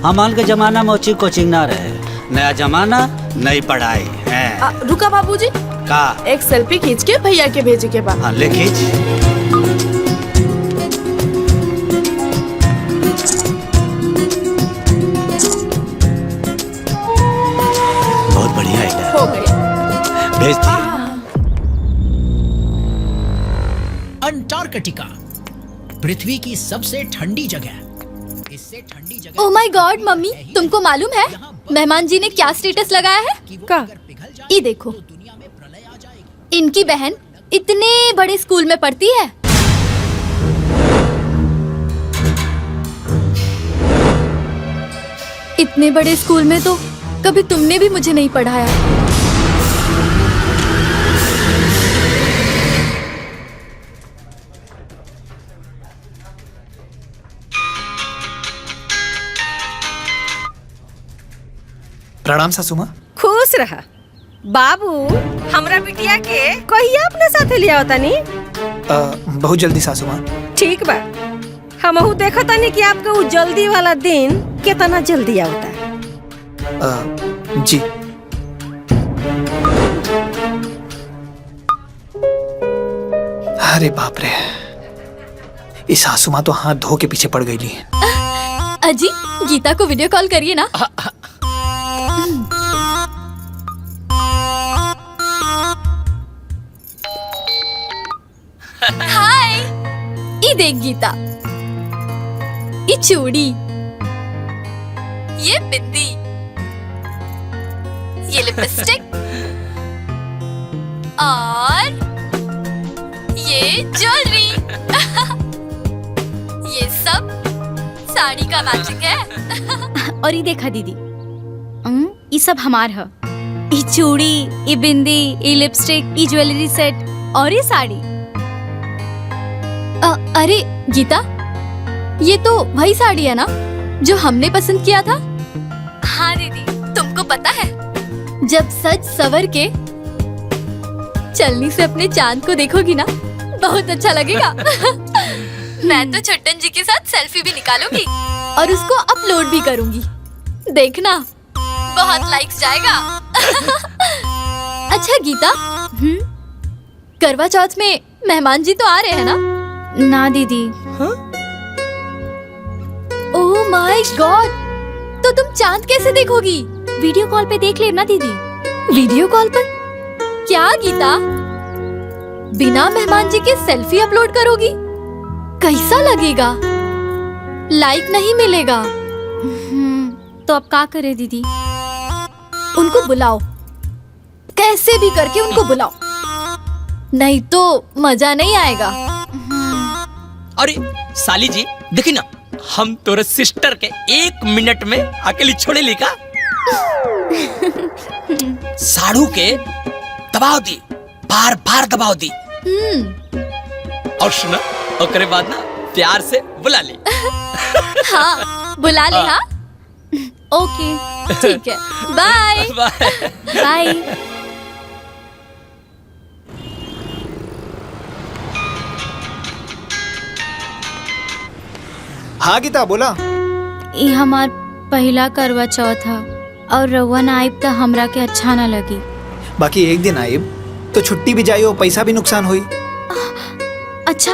हमाल के जमाना में अच्छी कोचिंग ना रहे, नया जमाना नई पढ़ाई है।
रुका बाबूजी,
का
एक सेल्फी खींच के भैया के भेजे के बाद।
हाँ ले खींच। बहुत बढ़िया है।
हो गई।
भेज दिया।
अंटार्कटिका पृथ्वी की सबसे ठंडी जगह। इससे ठंडी जगह।
ओह माय गॉड मम्मी, तुमको मालूम है मेहमान जी ने क्या स्टेटस लगाया है?
का?
ये देखो, इनकी बहन इतने बड़े स्कूल में पढ़ती है। इतने बड़े स्कूल में तो कभी तुमने भी मुझे नहीं पढ़ाया।
प्रणाम सासू माँ।
खुश रहा बाबू। हमरा बिटिया के कहिया अपने साथे लिया होता नहीं?
बहुत जल्दी सासू माँ।
ठीक बा, हमहू देखा तानी कि आपका वो जल्दी वाला दिन कितना जल्दी आता है।
जी। अरे बाप रे, इस सासू माँ तो हाथ धो के पीछे पड़ गई।
अजी गीता को वीडियो कॉल करिए ना। हाय, ये देख गीता, ये चूड़ी, ये बिंदी, ये लिपस्टिक और ये ज्वेलरी। ये सब साड़ी का मैचिंग है।
और ये देखा दीदी, ये सब हमार है। ये चूड़ी, ये बिंदी, ये लिपस्टिक, ये ज्वेलरी सेट और ये साड़ी।
अरे गीता, ये तो वही साड़ी है ना जो हमने पसंद किया था? हाँ दीदी, तुमको पता है जब सज सवर के चलनी से अपने चांद को देखोगी ना, बहुत अच्छा लगेगा। मैं तो छट्टन जी के साथ सेल्फी भी निकालूंगी और उसको अपलोड भी करूंगी। देखना बहुत लाइक्स जाएगा। अच्छा गीता, करवा चौथ में मेहमान जी तो आ रहे हैं ना?
ना दीदी।
ओह माय गॉड, तो तुम चांद कैसे देखोगी?
वीडियो कॉल पे देख लेना दीदी।
वीडियो कॉल पर? क्या गीता, बिना मेहमान जी के सेल्फी अपलोड करोगी? कैसा लगेगा? लाइक नहीं मिलेगा।
तो अब क्या करे दीदी?
उनको बुलाओ, कैसे भी करके उनको बुलाओ, नहीं तो मजा नहीं आएगा।
अरे साली जी देखी ना, हम तोरे सिस्टर के 1 मिनट में अकेली छोड़े ली का। साड़ू के दबाव दी, बार बार दबाव दी, और सुना ओकरे बाद ना प्यार से बुला ली।
हाँ बुला ले। हाँ ओके ठीक है, बाय
बाय।
हाँ गीता बोला।
ये हमार पहला करवा चौथ है और रउआ ना आइब तो हमरा के अच्छा ना लगी।
बाकी एक दिन आइब तो छुट्टी भी जाई और पैसा भी नुकसान हुई।
अच्छा,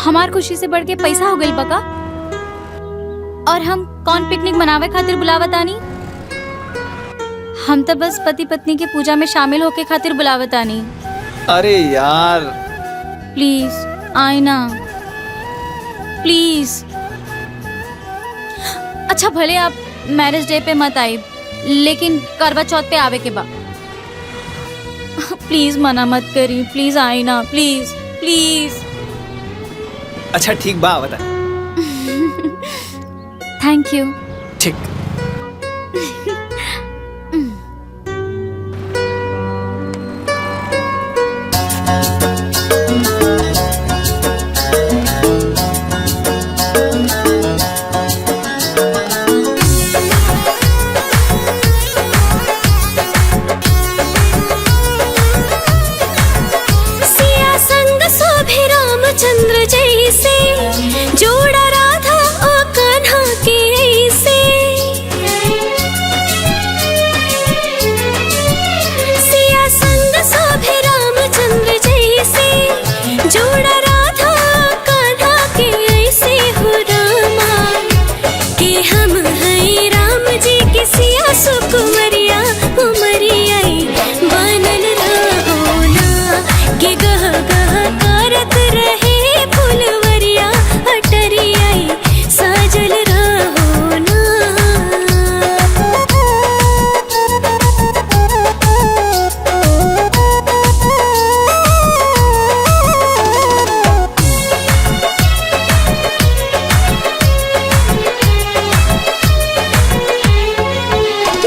हमार खुशी से बढ़ के पैसा हो गई बका? और हम कौन पिकनिक मनावे खातिर बुलावतानी? हम तो बस पति पत्नी के पूजा में शामिल होके खातिर बुलावतानी।
अरे यार
प्लीज आए ना, प्लीज। अच्छा भले आप मैरिज डे पे मत आइब, लेकिन करवा चौथ पे आवे के बा। प्लीज मना मत करी, प्लीज आए ना, प्लीज प्लीज।
अच्छा ठीक बा बता।
Thank you.
ठीक।
चंद्र जैसे जोड़ा राधा और कान्हा के ऐसे, सिया संग शोभे रामचंद्र जैसे जोड़ा राधा कान्हा के ऐसे हो रामा, कि हम हैं राम जी के सिया सुकुमरिया उमरिया बनल रहो ना, कि गह गह करत रहे फुलवरिया अटरिया साजल रहो ना।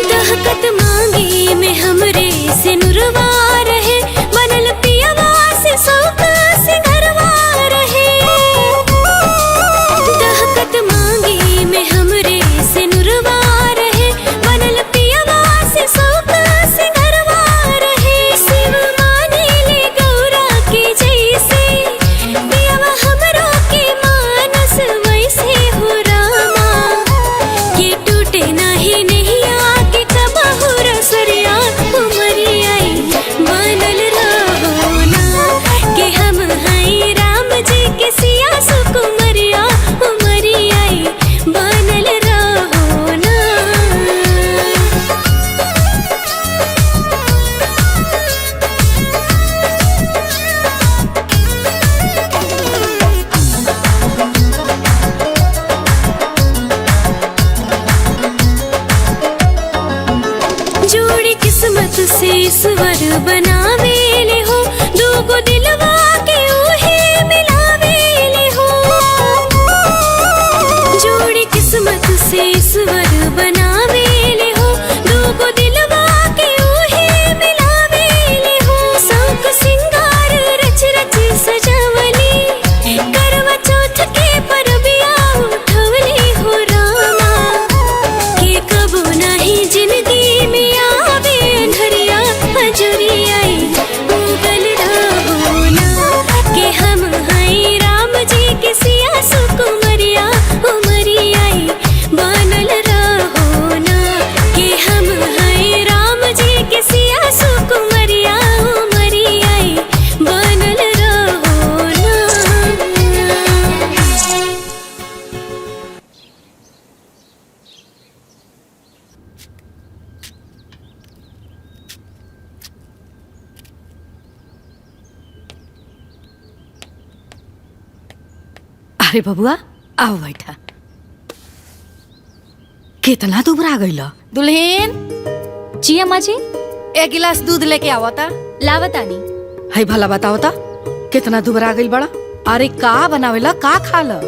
दहकत मांगी में हमरे से नुरवा रहे, बनल पियवा से सौका सिंगरवा रहे। दहकत मांगी में हमरे से नुरवा रहे, बनल पियवा से सौका सिंगरवा रहे। शिव माने ले गौरा के जैसे, पियवा हमरो के मानस वैसे हो रामा, ये टूटे नहीं नहीं आके कबहू रसरिया उमरिया बनल रहो ना, कि हम हैं राम जी के सिया सुकुमरिया उमरिया बनल रहो ना। जोड़ी किस्मत से ईश्वर बनावे ले हो, दूगो दिलवा के उहे मिलावे ले हो। जोड़ी किस्मत से ईश्वर बनावे ले हो, दूगो दिलवा के उहे मिलावे ले हो। शौक सिंगार रच रच सजावली, करवा चौथ के परबिया उठवली हो रामा, कि कबो नहीं जिंदगी में आवे अंधरिया हजरिया उगल रहो ना, कि हम हैं राम जी के सिया सुकुमरिया उमरिया बनल रहो।
अरे बबुआ आओ बैठा। कितना दुबरा गइल दुल्हन।
जी अम्मा जी।
एक गिलास दूध लेके आवा था।
लावतानी।
है भला बताओ ता कितना दुबरा गइल बड़ा। अरे का बनावेला का खाला।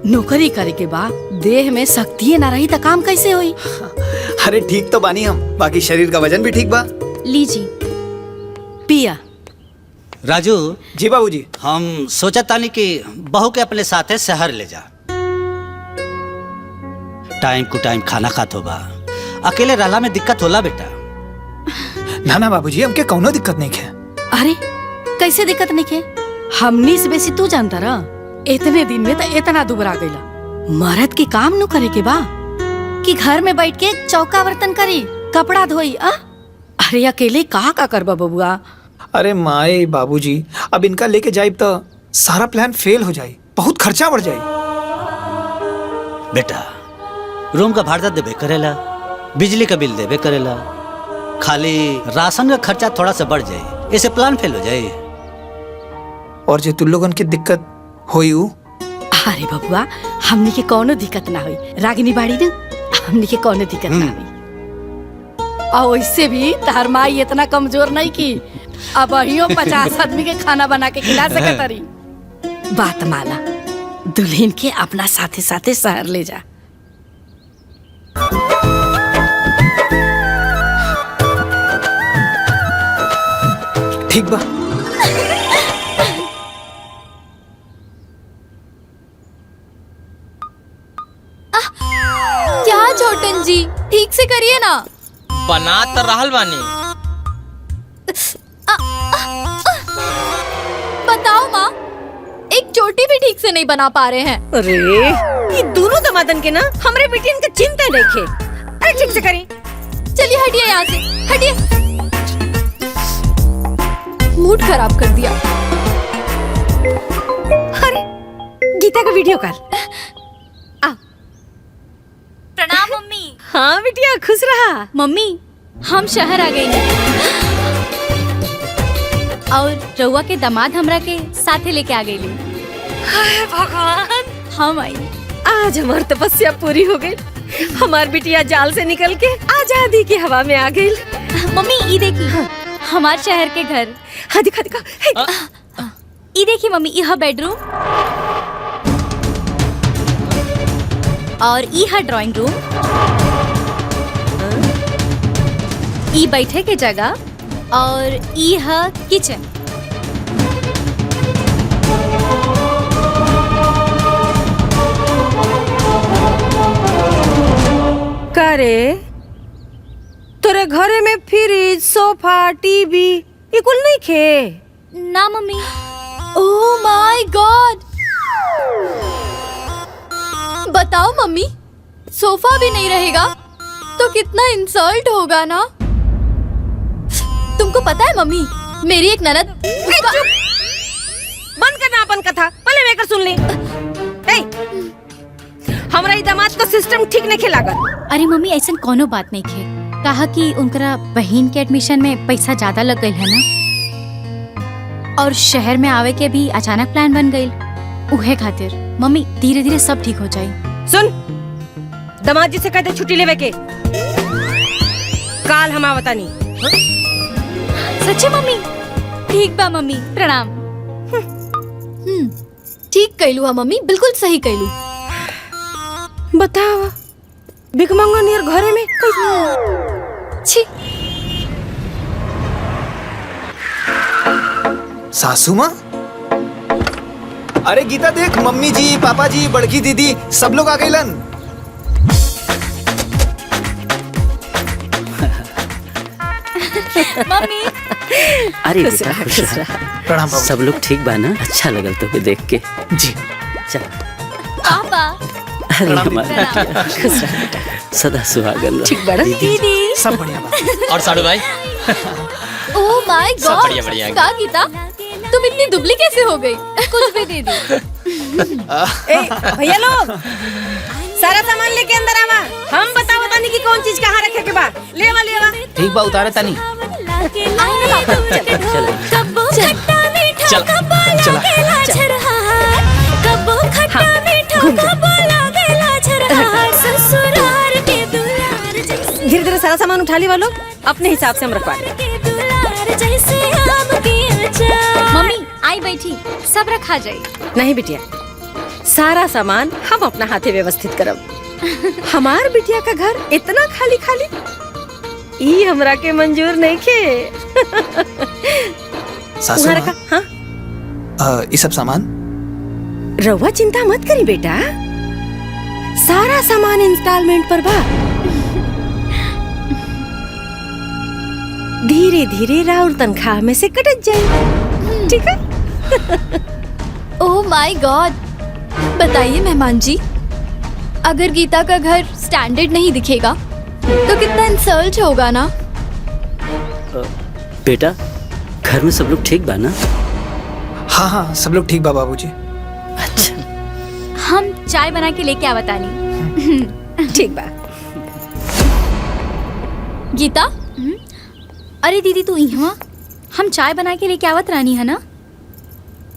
नौकरी करे के बाद देह में शक्ति ना रही तो काम कैसे होई।
अरे ठीक तो बानी हम, बाकी शरीर का वजन भी ठीक बा।
लीजी
पिया।
राजू
जी बाबूजी।
हम सोचा तानी कि बहू के अपने साथे शहर ले जा। टाइम टू टाइम खाना खात होगा। अकेले रहला में दिक्कत होला बेटा।
ना ना बाबूजी, हमके कौनो दिक्कत नहीं है।
अरे कैसे दिक्कत नहीं है। हमनी से बेसी तू जानता रहा। इतने दिन में तो इतना दुबरा गईला। मर्द की काम न करे के बा कि घर में बैठ के चौका बर्तन करी कपड़ा धोई। अरे अकेले का करबा बबुआ।
अरे माए बाबूजी, अब इनका लेके जाइब तो सारा प्लान फेल हो जाए, बहुत खर्चा बढ़ जाए।
बेटा रूम का भाड़ा देबे करेला, बिजली का बिल देबे करेला, खाली राशन का खर्चा थोड़ा सा बढ़ जाए, ऐसे प्लान फेल हो जाए।
और जो तुम लोगन की दिक्कत होई उ?
अरे बबुआ हमनी के कोनो दिक्कत ना हुई। रागिनी बाड़ी न हमनी के कोनो दिक्कत ना हुई। और वैसे भी तार माई इतना कमजोर नहीं की अब अहियो 50 आदमी के खाना बना के खिला सकत रही। बात माना दुल्हन के अपना साथे साथे शहर ले जा।
ठीक बा।
क्या छोटन जी, ठीक से करिए ना।
बना तो रहल बानी।
बताओ माँ, एक चोटी भी ठीक से नहीं बना पा रहे हैं।
अरे ये दोनों दमादन के ना हमरे बेटियन के चिंता देखे। अरे ठीक से करी।
चलिए हटिए यहाँ से, हटिए। मूड खराब कर दिया।
अरे गीता का वीडियो कॉल।
प्रणाम मम्मी।
हाँ बिटिया खुश रहा।
मम्मी हम शहर आ गए और रउआ के दामाद हमरा के साथे लेके आ गई।
हाय भगवान,
हम आई।
आज हमार तपस्या पूरी हो गई। हमार बिटिया जाल से निकल के आजादी की हवा में आ गई।
मम्मी ये देखी हमार शहर के घर।
हाँ दिखा दिखा।
ये देखी मम्मी, यह बेडरूम और यह ड्राइंग रूम, ई बैठे के जगह और यह किचन।
करे तोरे घरे में फ्रिज, सोफा, टीवी ये कुल नहीं खे?
ना मम्मी। ओह माय गॉड, बताओ मम्मी, सोफा भी नहीं रहेगा तो कितना इंसल्ट होगा ना। तुमको पता है मम्मी, मेरी एक ननद
बंद करना अपन कथा, पहले मैं कर सुन ली। हमरा ई दामाद का सिस्टम ठीक नहीं खेलागा।
अरे मम्मी ऐसा कोनो बात नहीं खे। कहा कि उनकरा बहन के एडमिशन में पैसा ज्यादा लग गई है ना, और शहर में आवे के भी अचानक प्लान बन गई। उहे खातिर मम्मी धीरे धीरे सब ठीक हो जाये।
सुन, दामाद जी से कहते छुट्टी लेवे के। काल हम आवतानी।
सच्चे मम्मी? ठीक बा मम्मी, प्रणाम। ठीक कहलू हा मम्मी, बिल्कुल सही कहलू।
बताओ भिखमंगा नियर घरे में
छी।
सासू माँ? अरे गीता देख, मम्मी जी, पापा जी, बड़की दीदी सब लोग आ गइलन।
मम्मी।
अरे बेटा खुश रहा।
प्रणाम बाबू।
सब लोग ठीक बा ना? अच्छा लगल तो देख के।
जी
चल।
पापा।
अरे हमारा खुश रहा बेटा, सदा सुहागन रह।
ठीक बड़ा
दीदी।
सब बढ़िया बा।
और साड़ू भाई?
ओह माय
सब
गॉड,
बढ़िया बढ़िया।
का गीता तुम इतनी दुबली कैसे हो गई? कुछ भी दे दी।
भैया लोग सारा सामान लेके अंदर आवा। हम बताओ बतानी कि कौन चीज कहाँ रखे के बा। ले आवा।
ठीक बा, उतारे तनी।
कब्बो खट्टा मीठा, कब्बो लागे लाजर हार, कब्बो खट्टा मीठा
घूम जा।
को बोला गेला झरहार ससुरार के दुलार जैसे
धीरे धीरे सारा सामान उठा ली वालों, अपने हिसाब से हम रखवा लें।
के दुलार जैसे आम की अचार।
मम्मी आई बैठी, सब रखा जाए।
नहीं बिटिया, सारा सामान हम अपना हाथे व्यवस्थित करब। हमार बिटिया का घर इतना खाली खाली ई हमरा के मंजूर नहीं खे।
सासू
तुम्हारा
माँ,
का हाँ,
ये सब सामान
रउआ चिंता मत करी बेटा, सारा सामान इंस्टॉलमेंट पर बा। धीरे धीरे राउर तनख्वाह में से कटत जाए, ठीक है?
ओह माय गॉड, बताइए मेहमान जी, अगर गीता का घर स्टैंडर्ड नहीं दिखेगा तो कितना इंसल्ट होगा ना।
बेटा घर में सब लोग ठीक बा ना?
हाँ हाँ सब लोग ठीक बा बाबूजी।
हम चाय बना के लेके आवतानी।
ठीक बा।
गीता, अरे दीदी तू यहाँ, हम चाय बना के लेके आवत रानी है ना।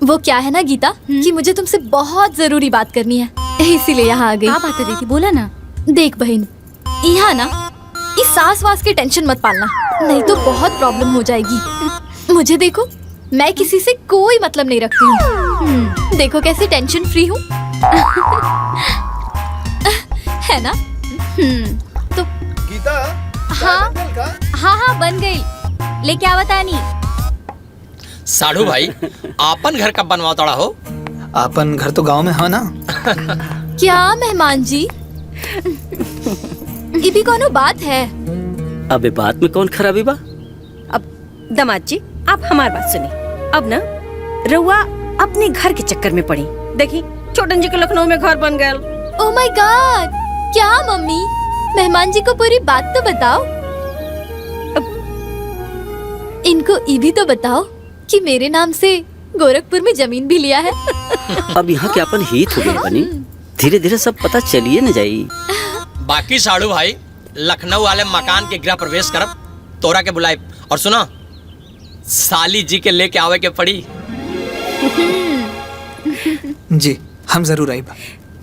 वो क्या है ना गीता कि मुझे तुमसे बहुत जरूरी बात करनी है, इसीलिए यहाँ आ गई। क्या बात है दीदी, बोला ना। देख बहन, यहाँ ना इस सास वास की टेंशन मत पालना, नहीं तो बहुत प्रॉब्लम हो जाएगी। मुझे देखो, मैं किसी से कोई मतलब नहीं रखती हूँ। देखो कैसे टेंशन फ्री हूँ। है ना? तो
गीता,
हाँ हाँ हाँ बन गई, लेके आवतानी।
साढ़ू भाई आपन घर कब बनवा तोड़ा हो?
अपन घर तो गांव में है ना।
क्या मेहमान जी, ये भी कोनो बात है?
अब बात में कौन खराबी बा?
अब दामाद जी आप हमारी बात सुनी। अब ना रउआ अपने घर के चक्कर में पड़ी। देखी छोटन जी के लखनऊ में घर बन गया।
ओह माय गॉड, क्या मम्मी, मेहमान जी को पूरी बात तो बताओ। इनको ये भी तो बताओ कि मेरे नाम से गोरखपुर में जमीन भी लिया है।
अब यहाँ के अपन हित हो गए बनी, धीरे धीरे सब पता चलिए न जाई।
बाकी साढ़ू भाई लखनऊ वाले मकान के गृह प्रवेश करब तोरा के बुलाए, और सुना साली जी के लेके आवे के पड़ी।
जी हम जरूर आई।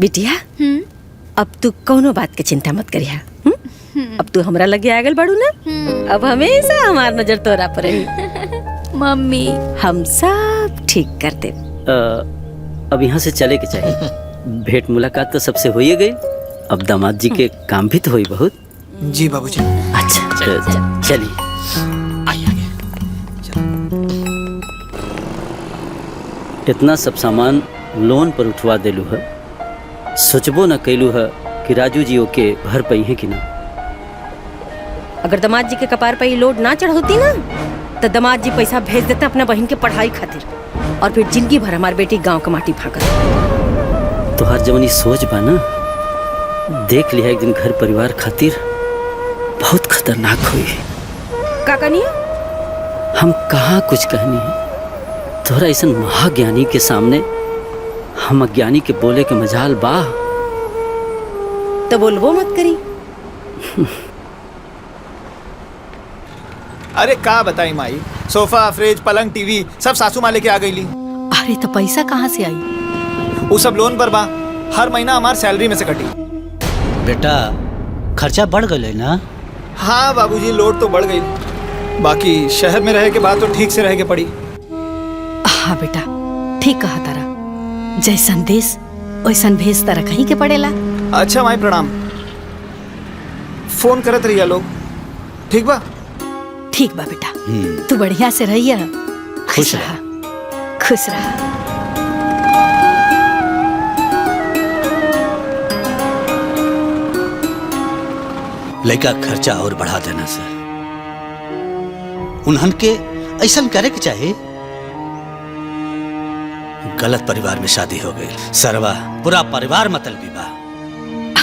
बिटिया अब तू कोनो बात के चिंता मत करिया। अब तू हमरा लगे आगल बढ़ू ना, अब हमेशा हमार नजर तोरा पर रही।
मम्मी
हम सब ठीक कर दे।
अब यहाँ से चले के चाहिए। भेंट मुलाकात तो सबसे हो ही गई, अब दामाद जी के काम भी तो हुई बहुत।
जी बाबूजी।
अच्छा चलिए। इतना सब सामान लोन पर उठवा देलू है, सोचबो न कैलू है कि राजू जी ओके भर पई है कि ना।
अगर दामाद जी के कपार पर ये लोड ना चढ़ होती ना तो दामाद जी पैसा भेज देता अपना बहन के पढ़ाई खातिर, और फिर जिंदगी भर हमार बेटी गांव का माटी फाकत।
तो हर जवनी सोच बा ना, देख लिया एक दिन घर परिवार खातिर बहुत खतरनाक हुई।
का कहनी?
हम कहाँ कुछ कहनी है, तोहरा ऐसा महाज्ञानी के सामने हम अज्ञानी के बोले के मजाल बा।
तो बोलबो मत करी।
अरे का बताई माई, सोफा फ्रिज पलंग टीवी सब सासू माँ लेके आ गई ली।
अरे तो पैसा कहाँ से आई?
वो सब लोन पर बा, हर महीना हमार सैलरी में से कटी।
बेटा खर्चा बढ़ गए ना।
हाँ बाबूजी, लोड तो बढ़ गई, बाकी शहर में रहे के बाद तो ठीक से रह के पड़ी।
हाँ बेटा ठीक कहा तारा, जैसन देश वैसन भेज तारा कहीं के पड़ेला।
अच्छा माई प्रणाम, फोन करत रहिया लोग, ठीक बा?
ठीक बा बेटा, तू बढ़िया से रहिया,
खुश रहा।
खुश रहा।
लड़का खर्चा और बढ़ा देना सर, उन्हन के ऐसा करे के चाहे। गलत परिवार में शादी हो गई, सरवा पूरा परिवार मतलबी बा।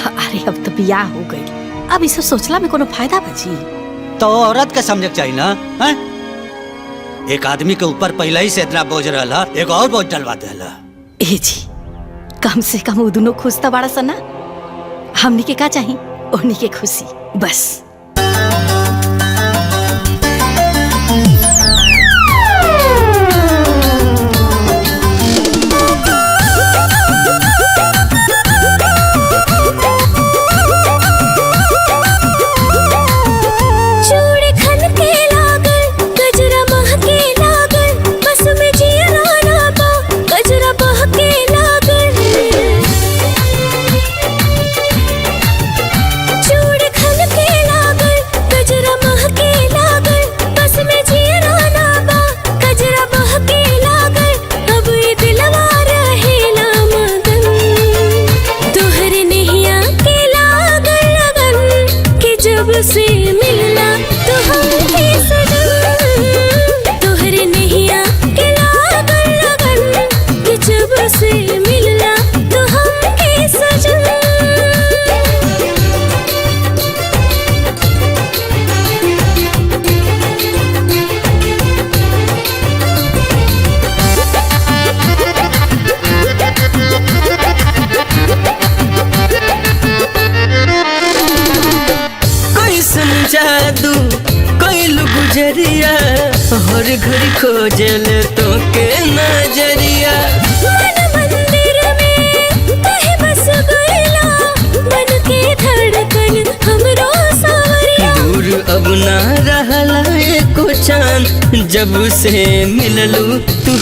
अरे अब तो बियाह हो गई, अब इसे सोचला में कोनो फायदा बची?
तो औरत के समझ चाहिए ना है? एक आदमी के ऊपर पहले ही से इतना बोझ रहा, एक और बोझ डलवा देला।
ए जी कम से कम वो दोनों खुश तो बड़ा सना, हमनी के का चाहिए? उन्हीं के खुशी बस।
हर घड़ी खोजल तो के नजरिया
मन मंदिर में कहीं बस गइला मन के धड़कन हमरो सावरिया
दूर अब ना रहला एको चान जब से मिललू तू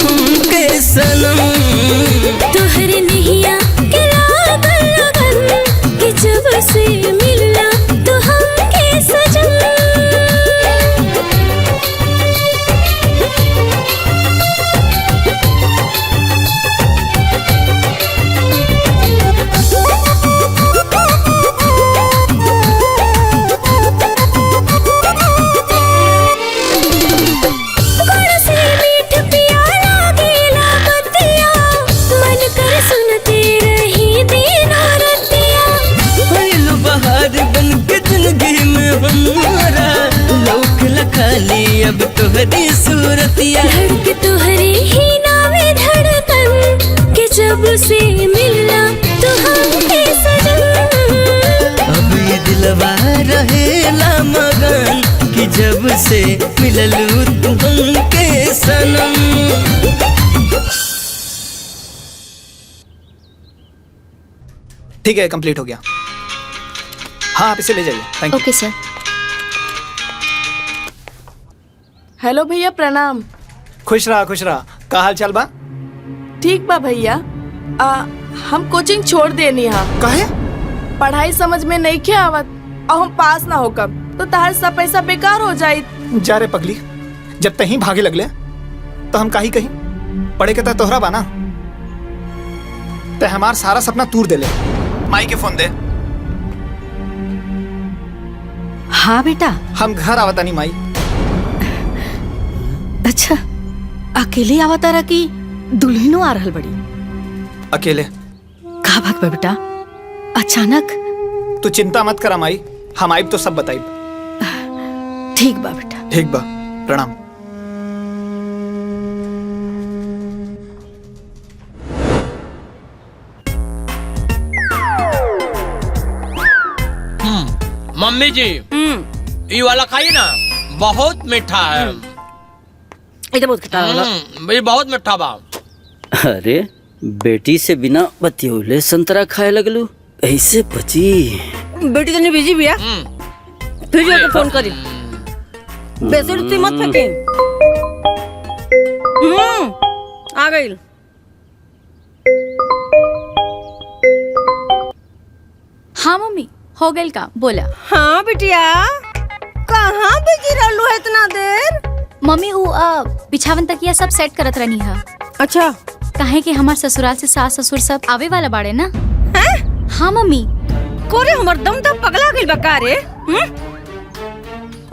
के सनम
तोहरे नैया के लागल लगन कि जब से मिलला तो हमके सजन गुण से मीठ प्याला गेला बतिया मन कर सुनते रही दीना रतिया
भइल बहार बन के जिंदगी में हमारा लौक लखाली अब तोहरी सूरतिया
धड़क तोहरे ही नावे धड़कन कि जब से मिलना तो हमके सजन
अब ये दिलवा रहेला मगन कि जब से मिललू तुम के सनम।
ठीक है, कंप्लीट हो गया। हाँ, आप इसे ले जाइए। Thank you.
Okay sir.
Hello भैया, प्रणाम।
खुश रहा। का हाल चाल बा?
ठीक बा भैया। हम कोचिंग छोड़ देनी हा।
काहे?
पढ़ाई समझ में नहीं के आवत और हम पास ना होकब तो तहार सब पैसा बेकार हो जाई।
जा रे पगली, जब तही भागे लगले तो हम काही कहीं पढ़े के तोहरा बाना ते हमार सारा सपना तूर देले। माई के फोन दे।
हाँ बेटा।
हम घर आवतानी माई।
अच्छा, अकेले आवतारा की दुल्हनो आ रहल बड़ी?
अकेले।
का बात बा बेटा, अचानक?
तू चिंता मत करा माई, हम आइब तो सब बताइब।
ठीक बा बेटा।
ठीक बा, प्रणाम।
मम्मी जी, ये वाला खाइए ना, बहुत मीठा है।
इधर बहुत खट्टा वाला।
ये बहुत मीठा बा।
अरे बेटी से बिना बतियौले संतरा खाए लगलू, ऐसे बची?
बेटी तनी बिजी बिया, फिर जो फोन करी। बेसुरी मत फेंकी। आ गई।
हाँ मम्मी, हो गई का? बोला।
हाँ बिटिया, कहाँ बिजी रहलू है इतना देर?
मम्मी वो बिछावन तकिया सब सेट करत रहनी है।
अच्छा।
काहे कि हमार ससुराल से सास ससुर सब आवे वाला बाड़े ना।
हैं?
हाँ मम्मी।
कोरे हमर दम तो पगला गइल बा का रे?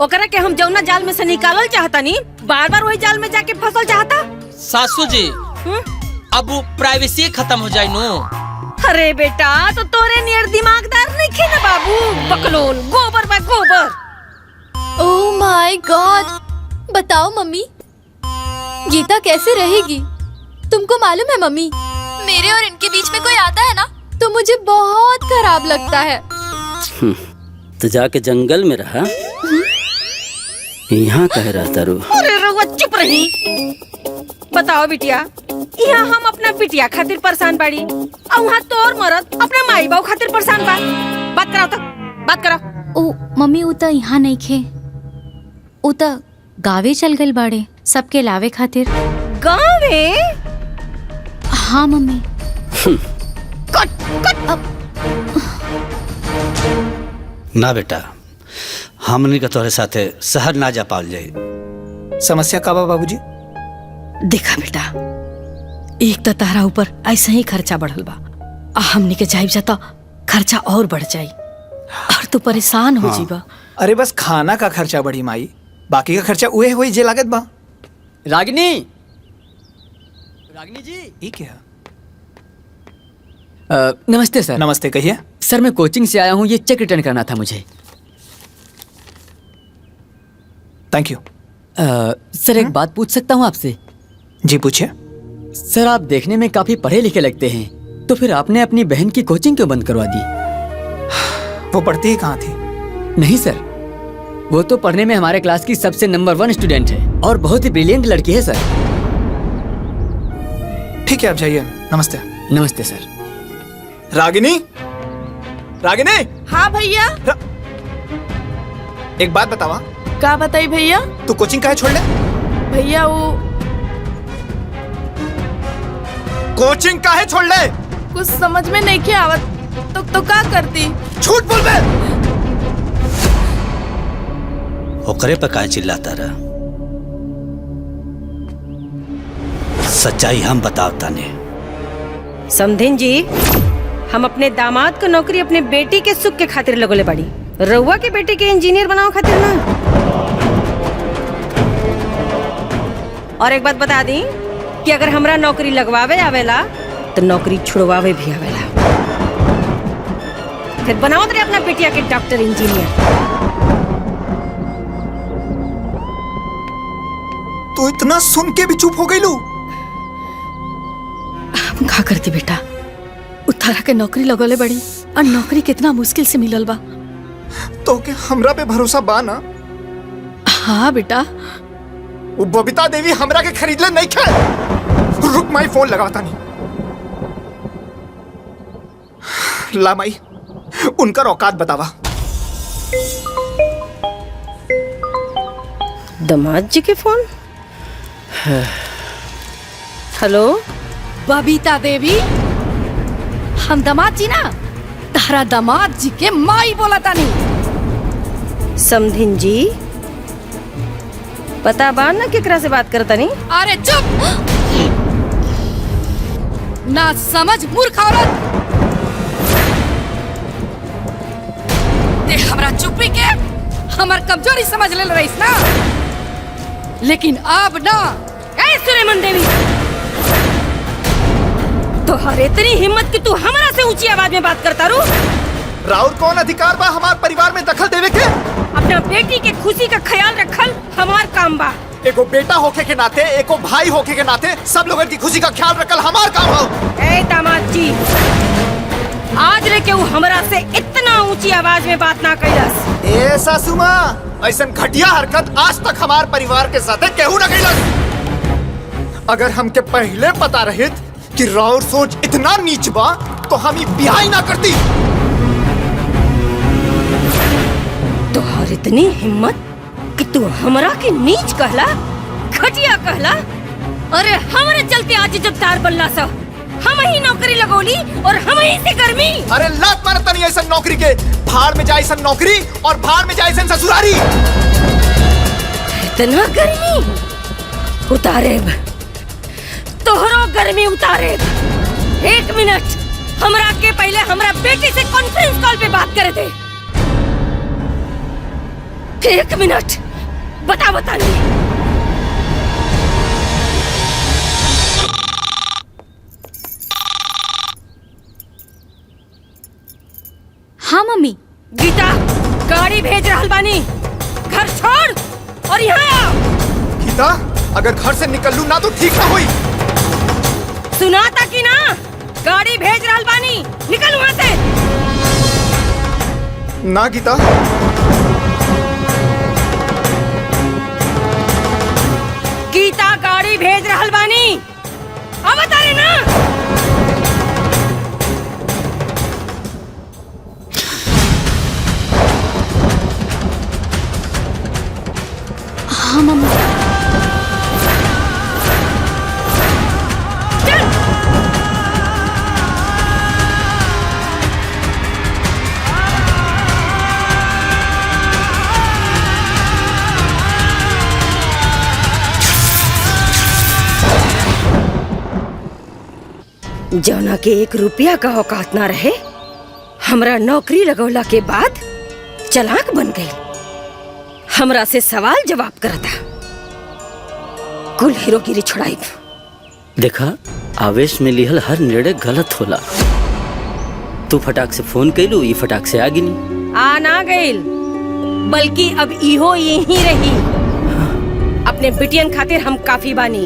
ओकरा के हम जौना जाल में से निकालल चाहता नी, बार-बार वही जाल में जाके फंसल चाहता।
सासू जी, अब वो प्राइवेसी खत्म हो जाए नो।
अरे बेटा, तो तोरे नियर दिमागदार नहीं खे ना बाबू, बकलोल, गोबर बा गोबर।
ओह माय गॉड, बताओ मम्मी, गीता कैसे रहेगी? तुमको मालूम है मम्मी, मेरे और इनके बीच में कोई आता है ना तो मुझे बहुत खराब लगता है।
तो जाके जंगल में रहा, यहाँ कह रहा तारू?
अरे रउआ चुप रही। बताओ बिटिया, यहाँ हम अपना बिटिया खातिर परेशान बाड़ी और वहाँ तोर मरद अपने माई बाबू खातिर परेशान बा। बात कराओ तो, बात कराओ।
ओ मम्मी, वो तो यहाँ नहीं खे, वो तो गावे चल गए बाड़े सबके लावे खातिर।
गावे?
हाँ मम्मी।
कट कट।
ना बेटा, हमनी के तोरे साथे शहर ना जा पाल जाए।
समस्या का बा बाबूजी?
देखा बेटा, एक तो तारा ऊपर ऐसे ही खर्चा बढ़ल बा, हमनी के जाइब जाता खर्चा और बढ़ जाई और तू परेशान हो जीबा।
अरे बस खाना का खर्चा बढ़ी माई, बाकी का खर्चा उहे होई जे लागत बा।
रागिनी, रागिनी जी,
ये क्या?
नमस्ते सर।
नमस्ते, कहिए।
सर मैं कोचिंग से आया हूँ, ये चेक रिटर्न करना था मुझे।
Thank you.
सर एक बात पूछ सकता हूँ आपसे?
जी पूछिए।
सर आप देखने में काफी पढ़े लिखे लगते हैं, तो फिर आपने अपनी बहन की कोचिंग क्यों बंद करवा दी?
वो पढ़ती ही कहाँ थी?
नहीं सर, वो तो पढ़ने में हमारे क्लास की सबसे नंबर 1 स्टूडेंट है और बहुत ही ब्रिलियंट लड़की है सर।
ठीक है, आप जाइए। नमस्ते।
नमस्ते सर।
रागिनी, रागिनी।
हाँ भैया।
एक बात बतावा।
का बताई भैया?
तू कोचिंग काहे छोड़ ले?
भैया वो
कोचिंग काहे छोड़ ले?
कुछ समझ में नहीं के आवत तो का करती?
झूठ बोल बे।
ओकरे पे काहे चिल्लाता रहा? सच्चाई हम बतावता ने।
समधिन जी, हम अपने दामाद को नौकरी अपने बेटी के सुख के खातिर लगोले पड़ी, रउआ के बेटे के इंजीनियर बनाओ खातिर ना। और एक बात बता दी कि अगर हमरा नौकरी लगवावे आवेला तो नौकरी छुड़वावे भी आवेला। फिर बनाओ तेरे अपना बेटिया के डॉक्टर इंजीनियर।
तू इतना सुन के भी चुप हो गई लू?
हम का करती बेटा, उतारा के नौकरी लगोले बड़ी और नौकरी कितना मुश्किल से मिलल बा।
तो के हमरा पे भरोसा बा ना?
हाँ बेटा।
वो बबीता देवी हमरा के खरीद ले नहीं खे। रुक माई, फोन लगाता नहीं। ला माई, उनका औकात बतावा।
दामाद जी के फोन। हेलो
बबीता देवी, हम दामाद जी ना, तारा दामाद जी के माई बोला तानी।
समधिन जी, पता बा ना केकरा से बात करता नहीं?
अरे चुप ना समझ मूर्ख औरत। ते हमरा चुप्पी के हमर कमजोरी समझ ले रहीस ना, लेकिन अब ना।
ए सुलेमान देवी, तोहरे इतनी हिम्मत कि तू हमरा से ऊंची आवाज में बात करता रू?
राउर कौन अधिकार बा हमार परिवार में दखल देवे के?
अपना बेटी के खुशी का ख्याल रखल हमार काम बा।
एको बेटा होके के नाते, एको भाई होके के नाते सब लोगन की खुशी का ख्याल रखल हमार काम हो।
ए दामाद जी, आज लेके वो हमरा से इतना ऊंची आवाज में बात ना कैलस।
ए सासू माँ, ऐसन घटिया हरकत आज तक हमार परिवार के साथ केहू न कैलस। अगर हमके पहले पता रहित कि राउर सोच इतना नीच बा तो हम ही ब्याह ही ना करती।
तोहर इतनी हिम्मत कि तू हमरा के नीच कहला, घटिया कहला। अरे हमरे चलते आज इज्जतदार बनला सा, हम ही नौकरी लगोली और हम ही से गर्मी।
अरे लात मारता नहीं ऐसा नौकरी के। भाड़ में जाए ऐसा नौकरी और भाड़ में जाए ऐसा ससुरारी।
इतना गर्मी उतारेब, तोहरो गर्मी उतारेब। एक मिनट, हमरा के पहले हमरा बेटी से कॉन्फ्रेंस कॉल पे बात करे थे। एक मिनट, बता नहीं।
हाँ मम्मी।
गीता, गाड़ी भेज रहल बानी, घर छोड़ और यहाँ आ।
गीता, अगर घर से निकलूं ना तो ठीक ना हुई।
सुना था कि ना, गाड़ी भेज रहल बानी, निकल वहाँ से।
ना गीता।
गीता, गाड़ी भेज रहल बानी, अब बता रहे ना।
हाँ मम्मी।
जौना के 1 रुपया का औकात ना रहे, हमरा नौकरी लगौला के बाद चालाक बन गई, हमरा से सवाल जवाब करता। कुल हीरोगिरी छुड़ाई।
देखा, आवेश में लिहल हर निर्णय गलत होला। तू फटाक से फोन कैलू, ये फटाक से आ गिनी।
आ ना गईल, बल्कि अब इहो यही रही। अपने बिटियन खातिर हम काफी बानी,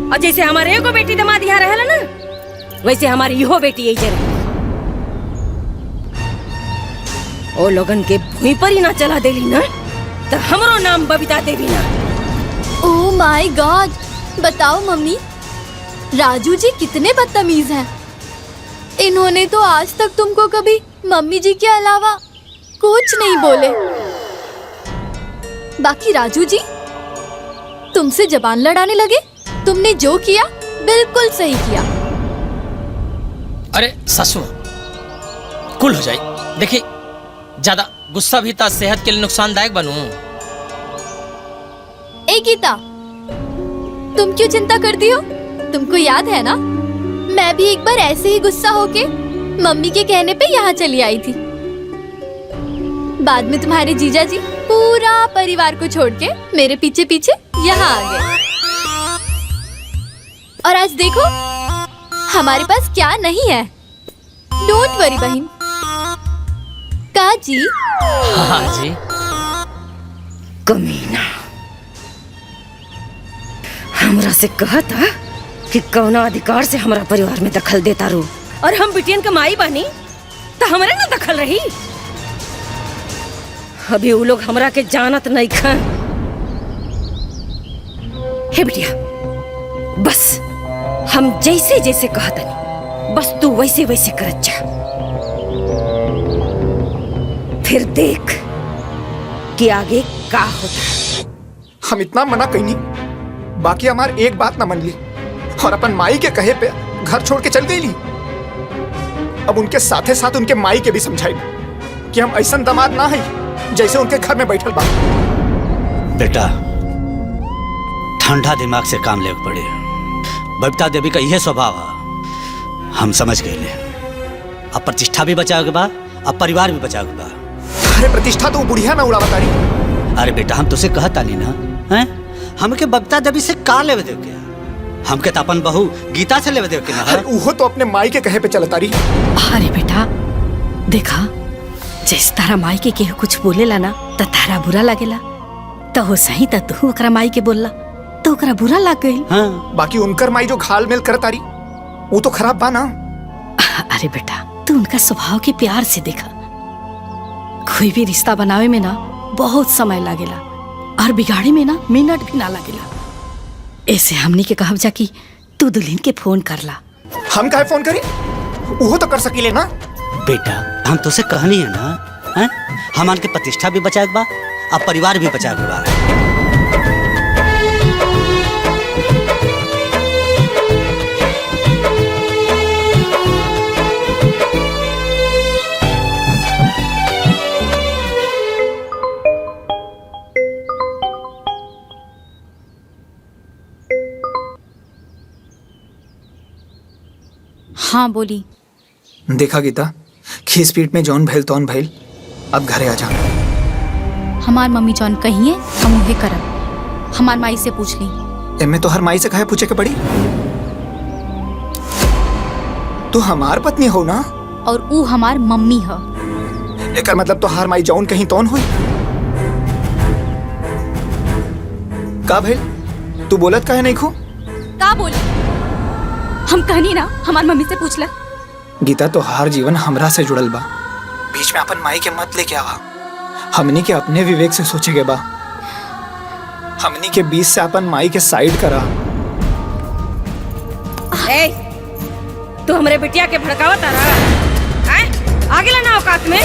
और जैसे हमारे एगो बेटी दामाद यहाँ रहला ना, वैसे हमारी इहो बेटी यही रही। ओ लोगन के भूमि पर ही ना चला देली ना तो हमरो नाम बबीता देवी ना।
ओह माय गॉड, बताओ मम्मी, राजू जी कितने बदतमीज हैं। इन्होंने तो आज तक तुमको कभी मम्मी जी के अलावा कुछ नहीं बोले। बाकी राजू जी तुमसे जबान लड़ाने लगे। तुमने जो किया बिल्कुल सही किया।
अरे ससुर कुल हो जाए। देखिए ज्यादा गुस्सा भी था सेहत के लिए नुकसानदायक बनू।
ए गीता, तुम क्यों चिंता करती हो? तुमको याद है ना, मैं भी एक बार ऐसे ही गुस्सा होके मम्मी के कहने पे यहाँ चली आई थी। बाद में तुम्हारे जीजा जी पूरा परिवार को छोड़ के मेरे पीछे पीछे यहाँ आ गए। और आज देखो हमारे पास क्या नहीं है। डोंट वरी बहन। का जी?
हाँ जी।
कमीना, हमरा से कहा था कि कौना अधिकार से हमारा परिवार में दखल देता रू, और हम बिटियन का माई बनी तो हमारे ना दखल रही। अभी वो लोग हमरा के जानत नहीं खान। हे बिटिया, बस हम जैसे जैसे कहतनी बस तू वैसे वैसे करत जा। फिर देख कि आगे का होता।
हम इतना मना कहीं नहीं, बाकी हमार एक बात ना मन ली और अपन माई के कहे पे घर छोड़ के चल गई ली। अब उनके साथे साथ उनके माई के भी समझाई कि हम ऐसा दामाद ना है जैसे उनके घर में बैठल बा।
बेटा ठंडा दिमाग से काम लेके पड़े। बबीता देवी का यह स्वभाव है, हम समझ गए। अब प्रतिष्ठा भी बचाओगे बा, अब परिवार भी बचाओगे बा।
अरे प्रतिष्ठा तो बुढ़िया ना उड़ा बता रही।
अरे बेटा हम तुझसे कहता नहीं ना, हैं? हमके बबीता देवी से का लेवे देव क्या? हमके तो अपन बहू गीता से लेवे देव के ना।
वो तो अपने माई के कहे पे चलता रही।
अरे बेटा देखा, जैसे तारा माई के केहू कुछ बोलेला ना तो तारा बुरा लागेला, तो हो सही तो तू ओकरा माई के बोलला तो ओकरा बुरा लाग गई।
हाँ।
बाकी उनकर माई जो घाल मेल करता रही वो तो खराब बा ना।
अरे बेटा तू उनका स्वभाव के प्यार से देखा। कोई भी रिश्ता बनावे में ना बहुत समय लागेला और बिगाड़े में ना मिनट भी ना लागेला। ऐसे हमनी के कहब जा कि तू दुल्हन के फोन करला।
हम काहे फोन करी? वो तो कर सकीले ना।
बेटा हम तुझसे कहनी है ना, हैं? हमान के प्रतिष्ठा भी बचाए बा, अब परिवार भी बचाए बा।
हाँ बोली।
देखा गीता, खीस पीट में जौन भैल तौन भैल, अब घरे आ जा।
हमार मम्मी जौन कहिए हम उहे करब। हमार माई से पूछ ली।
एमे तो हर माई से कहे पूछे के पड़ी। तू हमार पत्नी हो ना,
और ऊ हमार मम्मी है।
एकर मतलब तो हर माई जौन कहीं तौन हुई। का भैल तू बोलत काहे नहीं खो?
का बोली? हम कहनी ना हमार मम्मी से पूछ ले।
गीता तो हर जीवन हमरा से जुड़ल बा, बीच में अपन माई के मत लेके आवा। हमनी के अपने विवेक से सोचे के बा। हमनी के बीच से अपन माई के साइड करा।
ए, तू हमरे बिटिया के भड़कावत आ रहा? आगे लाना औकात में।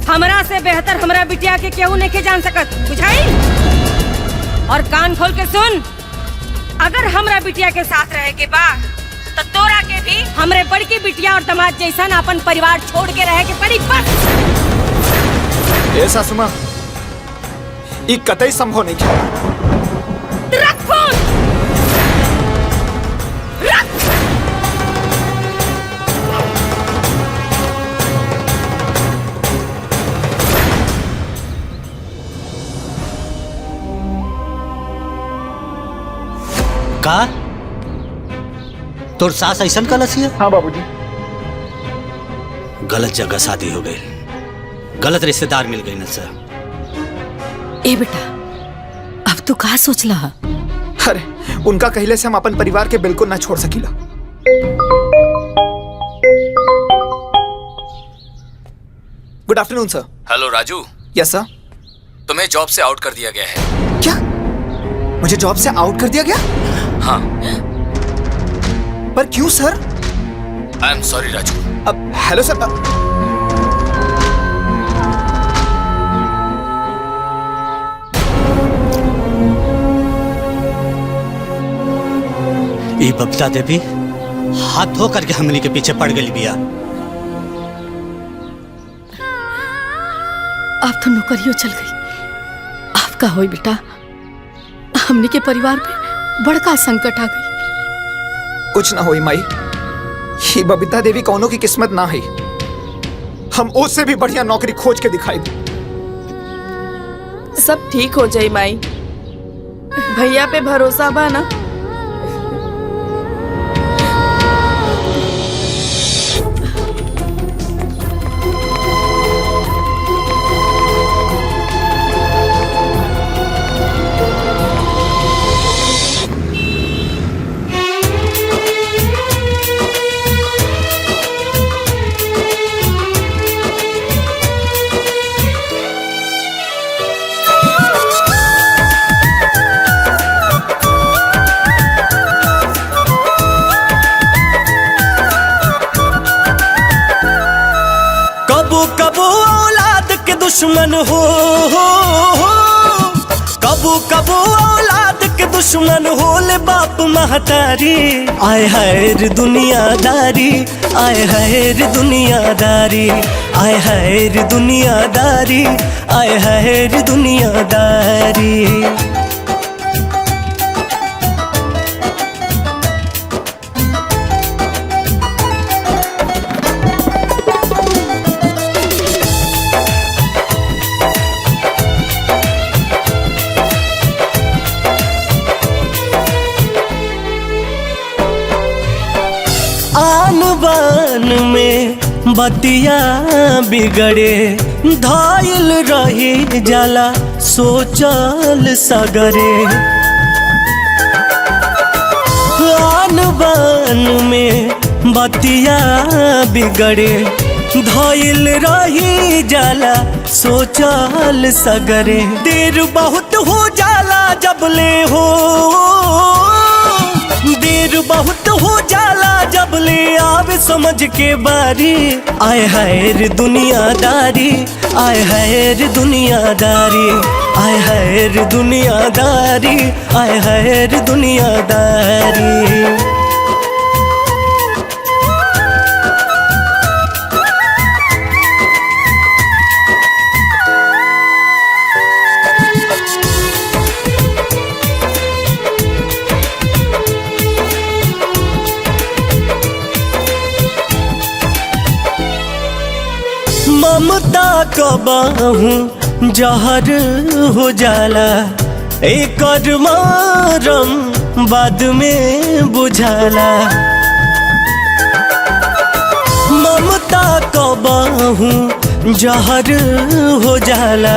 हमरा से बेहतर हमरा बिटिया के केहू नहीं के जान सकत, बुझाई? और कान खोल के सुन, अगर हमरा बिटिया के साथ रहे के बा तो तोरा के भी हमरे बड़की बिटिया और दामाद जैसा अपन परिवार छोड़ के रहे के पड़ी। बस
ए सासुमा, ई कतई संभव नहीं है।
रख फोन, रख।
का तोर सास ऐसन कलसी है?
हाँ बाबूजी।
गलत जगह शादी हो गई, गलत रिश्तेदार मिल गई न सर।
ए बेटा अब तू का सोचला?
अरे उनका कहले से हम अपन परिवार के बिल्कुल ना छोड़ सकीला। गुड आफ्टरनून सर।
हेलो राजू।
यस सर।
तुम्हें जॉब से आउट कर दिया गया है।
क्या? मुझे जॉब से आउट कर दिया गया?
हाँ।
पर क्यों sir?
I am sorry Raju.
अब हेलो सर।
ये बबीता देवी हाथ धो करके हमनी के पीछे पड़ गई बिया।
आप तो नौकरियों चल गई। आपका होई बेटा, हमनी के परिवार पे बड़का संकट आ गई।
कुछ ना होई माई, ये बबीता देवी कौनों की किस्मत ना है। हम उससे भी बढ़िया नौकरी खोज के दिखाई दे।
सब ठीक हो जाई माई, भैया पे भरोसा बा ना।
कबो औलाद के दुश्मन हो, कबो कबो औलाद के दुश्मन होले बाप महतारी। आए हाय रे दुनियादारी, आए हाय रे दुनियादारी, आए हाय रे दुनियादारी, आए हाय रे दुनियादारी। आन बान में बतिया बिगड़े, धायल रही जाला सोचल सगरे। आन बान में बतिया बिगड़े, धायल रही जाला सोचल सगरे। देर बहुत हो जाला जब ले हो, देर बहुत हो जाला जब ले आवे समझ के बारी। आए हाय रे दुनियादारी, आए हाय रे दुनियादारी, आए हाय रे दुनियादारी, आए हाय रे दुनियादारी। ममता कबाहूँ जहर हो जाला, एक मारम बाद में बुझाला। ममता कबाहूँ जहर हो जाला,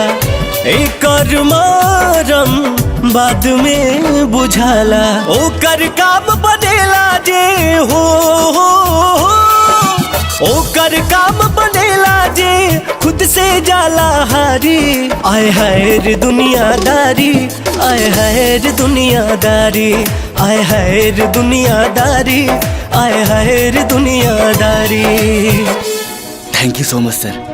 एक मारम बाद में बुझाला। ओकर काम बनेला जे हो, ओकर काम बनेला जे खुद से जाला हारी। आए हाय रे दुनियादारी, आए हाय रे दुनियादारी, आए हाय रे दुनियादारी, आए हाय रे दुनियादारी।
थैंक यू सो मच सर।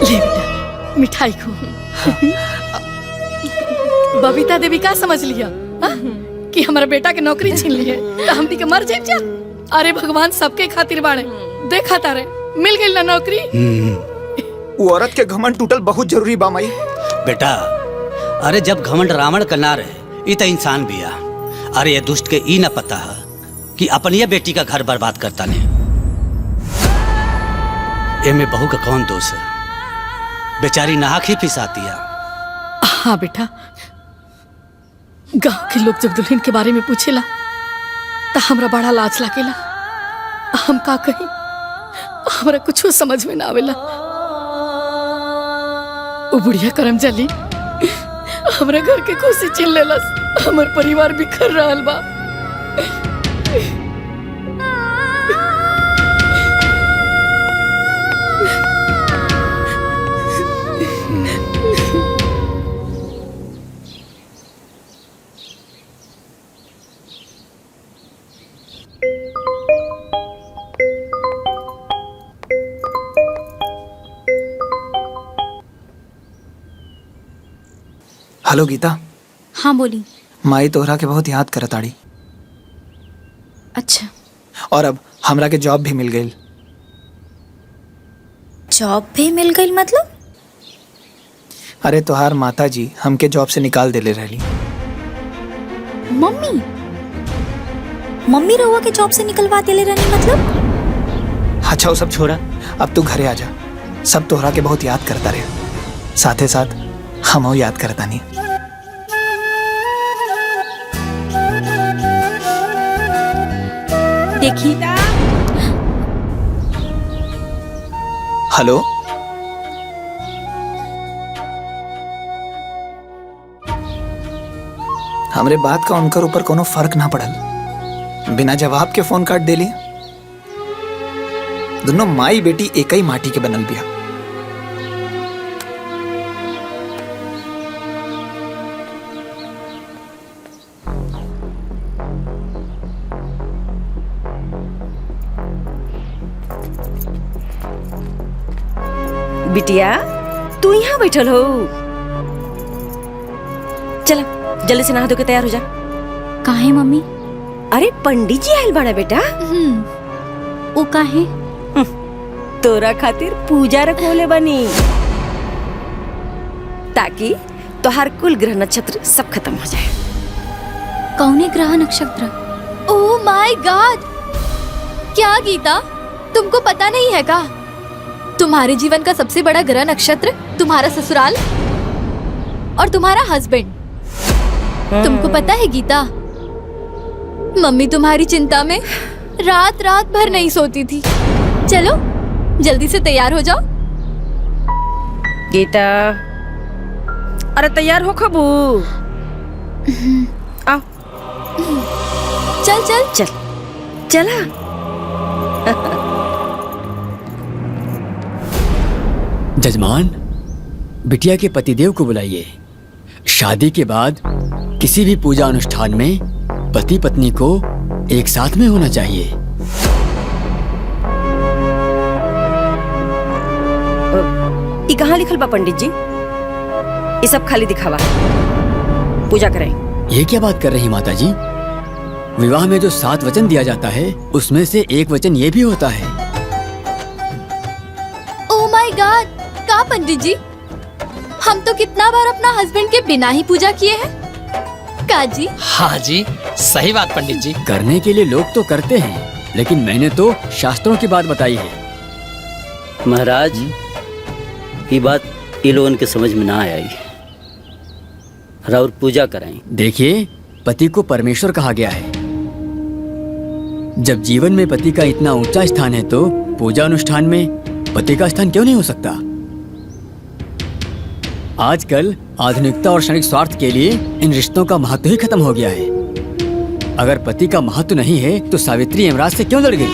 ले बेटा मिठाई खो। बबीता देवी का समझ लिया कि हमारा बेटा के नौकरी छीन लिए तो हम दी के मर जाए जा। अरे भगवान सबके खातिर बाड़े, देखा तारे मिल गई ना नौकरी।
वो औरत के घमंड टूटल बहुत जरूरी बा माई।
बेटा अरे जब घमंड रावण का ना रहे ये तो इंसान भी आ। अरे ये दुष्ट के ई ना पता है कि अपनी ये बेटी का घर बर्बाद करता ने। ये में बहू का कौन दोष है? बेचारी नाहक ही फिसाती है।
हाँ बेटा, गांव के लोग जब दुल्हन के बारे में पूछेला तो हमरा बड़ा लाज लागेला। हम का कही, हमरा कुछ समझ में ना आवेला। वो बुढ़िया करम जली हमरा घर के खुशी छीन लेलस, हमर परिवार बिखर रहल बा।
हेलो गीता।
हाँ बोली।
माई तोहरा के बहुत याद करत आड़ी।
अच्छा,
और अब हमरा के जॉब भी मिल गई।
जॉब भी मिल गई मतलब?
अरे तोहार माता जी हमके जॉब से निकाल देले रहली।
मम्मी रहुआ के जॉब से निकलवा देले रहनी मतलब?
अच्छा वो सब छोड़ा, अब तू घरे आ जा। सब तोहरा के बहुत याद करता रहे, साथे साथ हम याद करता नहीं।
देखी।
हेलो, हमरे बात का उनकर ऊपर कोनो फर्क ना पड़ल। बिना जवाब के फोन काट देली। दोनों माई बेटी एक ही माटी के बनल बिया।
बिटिया तू यहाँ बैठल हो, चल जल्दी से नहा धो के तैयार हो जा।
काहे मम्मी?
अरे पंडित जी आयल बाड़ा बेटा।
वो काहे?
तोरा खातिर पूजा रखोले बनी, ताकि तोहार कुल ग्रह नक्षत्र सब खत्म हो जाए।
कौने ग्रह नक्षत्र? ओह माय गॉड! क्या गीता, तुमको पता नहीं है का? तुम्हारे जीवन का सबसे बड़ा ग्रह नक्षत्र तुम्हारा ससुराल और तुम्हारा हस्बैंड। तुमको पता है गीता, मम्मी तुम्हारी चिंता में रात रात भर नहीं सोती थी। चलो जल्दी से तैयार हो जाओ।
गीता, अरे तैयार हो खबू। आओ
चल चल
चल चला।
जजमान, बिटिया के पतिदेव को बुलाइए। शादी के बाद किसी भी पूजा अनुष्ठान में पति पत्नी को एक साथ में होना चाहिए।
ये कहाँ लिखल बा पंडित जी? ये सब खाली दिखावा। पूजा करें।
ये क्या बात कर रही माता जी? विवाह में जो 7 वचन दिया जाता है उसमें से एक वचन ये भी होता है।
ओह माय गॉड! का पंडित जी, हम तो कितना बार अपना हस्बैंड के बिना ही पूजा किए हैं। काजी?
हाँ जी, सही बात पंडित जी।
करने के लिए लोग तो करते हैं, लेकिन मैंने तो शास्त्रों की बात बताई है।
महाराज, ये बात ये लोगों के समझ में ना आई। और पूजा कराएं।
देखिए, पति को परमेश्वर कहा गया है। जब जीवन में पति का इतना ऊंचा स्थान है तो पूजा अनुष्ठान में पति का स्थान क्यों नहीं हो सकता? आजकल आधुनिकता और क्षणिक स्वार्थ के लिए इन रिश्तों का महत्व ही खत्म हो गया है। अगर पति का महत्व नहीं है तो सावित्री यमराज से क्यों लड़ गई?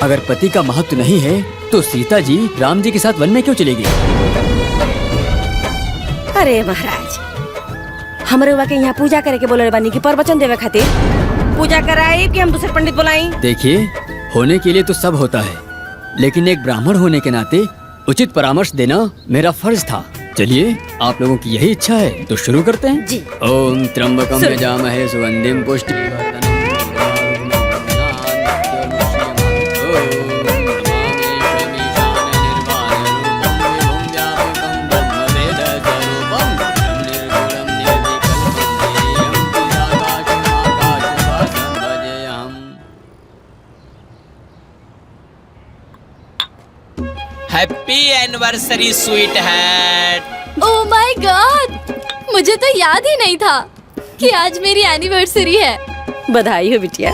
अगर पति का महत्व नहीं है तो सीता जी राम जी के साथ वन में क्यों चली गई?
अरे महाराज, हमरे हुआ के यहाँ पूजा करे के बोले बानी कि प्रवचन देवे खातिर पूजा कराए कि हम दूसरे पंडित बुलाएं?
देखिए, होने के लिए तो सब होता है, लेकिन एक ब्राह्मण होने के नाते उचित परामर्श देना मेरा फर्ज था। चलिए, आप लोगों की यही इच्छा है तो शुरू करते हैं
जी।
ओम त्र्यंबकम यजामहे सुगंधिम पुष्टिवर्धनम।
Happy anniversary sweetheart.
Oh my God, मुझे तो याद ही नहीं था कि आज मेरी एनिवर्सरी है।
बधाई हो बिटिया।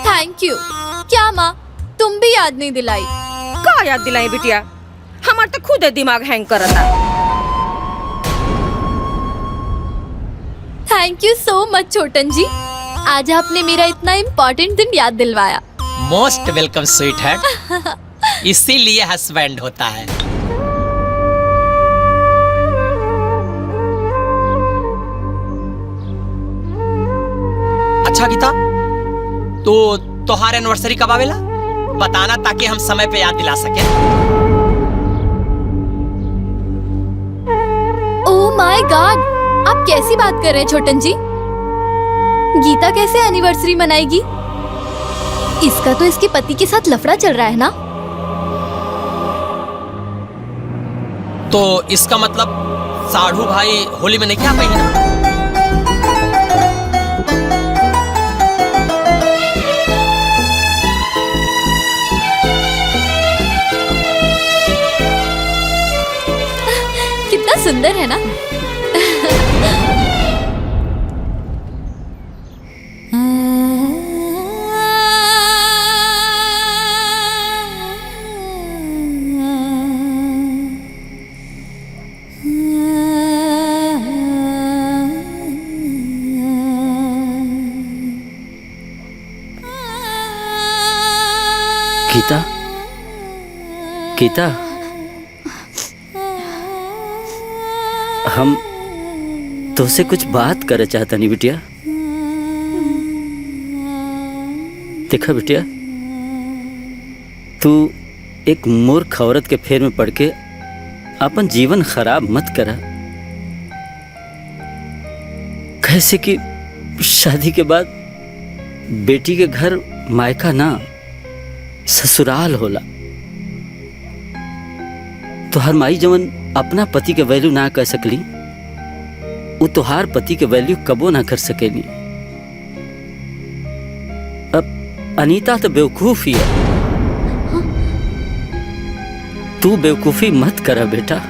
Thank you. क्या माँ, तुम भी याद नहीं दिलाई?
का याद दिलाई बिटिया, हमार तो खुद दिमाग हैंग करता।
थैंक यू सो मच छोटन जी, आज आपने मेरा इतना इम्पोर्टेंट दिन याद दिलवाया।
Most welcome sweet heart. इसीलिए हस्बैंड होता है। अच्छा गीता, तो तोहार एनिवर्सरी कब आवेला? बताना ताकि हम समय पे याद दिला सके।
ओह माय गॉड, आप कैसी बात कर रहे हैं छोटन जी? गीता कैसे एनिवर्सरी मनाएगी? इसका तो इसके पति के साथ लफड़ा चल रहा है ना।
तो इसका मतलब साढ़ू भाई होली में नहीं क्या पहना?
कितना सुंदर है ना।
गीता, गीता, हम तुझसे कुछ बात करे चाहता नहीं बिटिया। देखा बिटिया, तू एक मूर्ख औरत के फेर में पड़ के अपन जीवन खराब मत करा। कैसे कि शादी के बाद बेटी के घर मायका ना ससुराल होला। तोहार माई जवन अपना पति के वैल्यू ना कर सकली, वो तोहार पति के वैल्यू कबो ना कर सकेली। अब अनीता तो बेवकूफ ही है। तू बेवकूफी मत करा बेटा।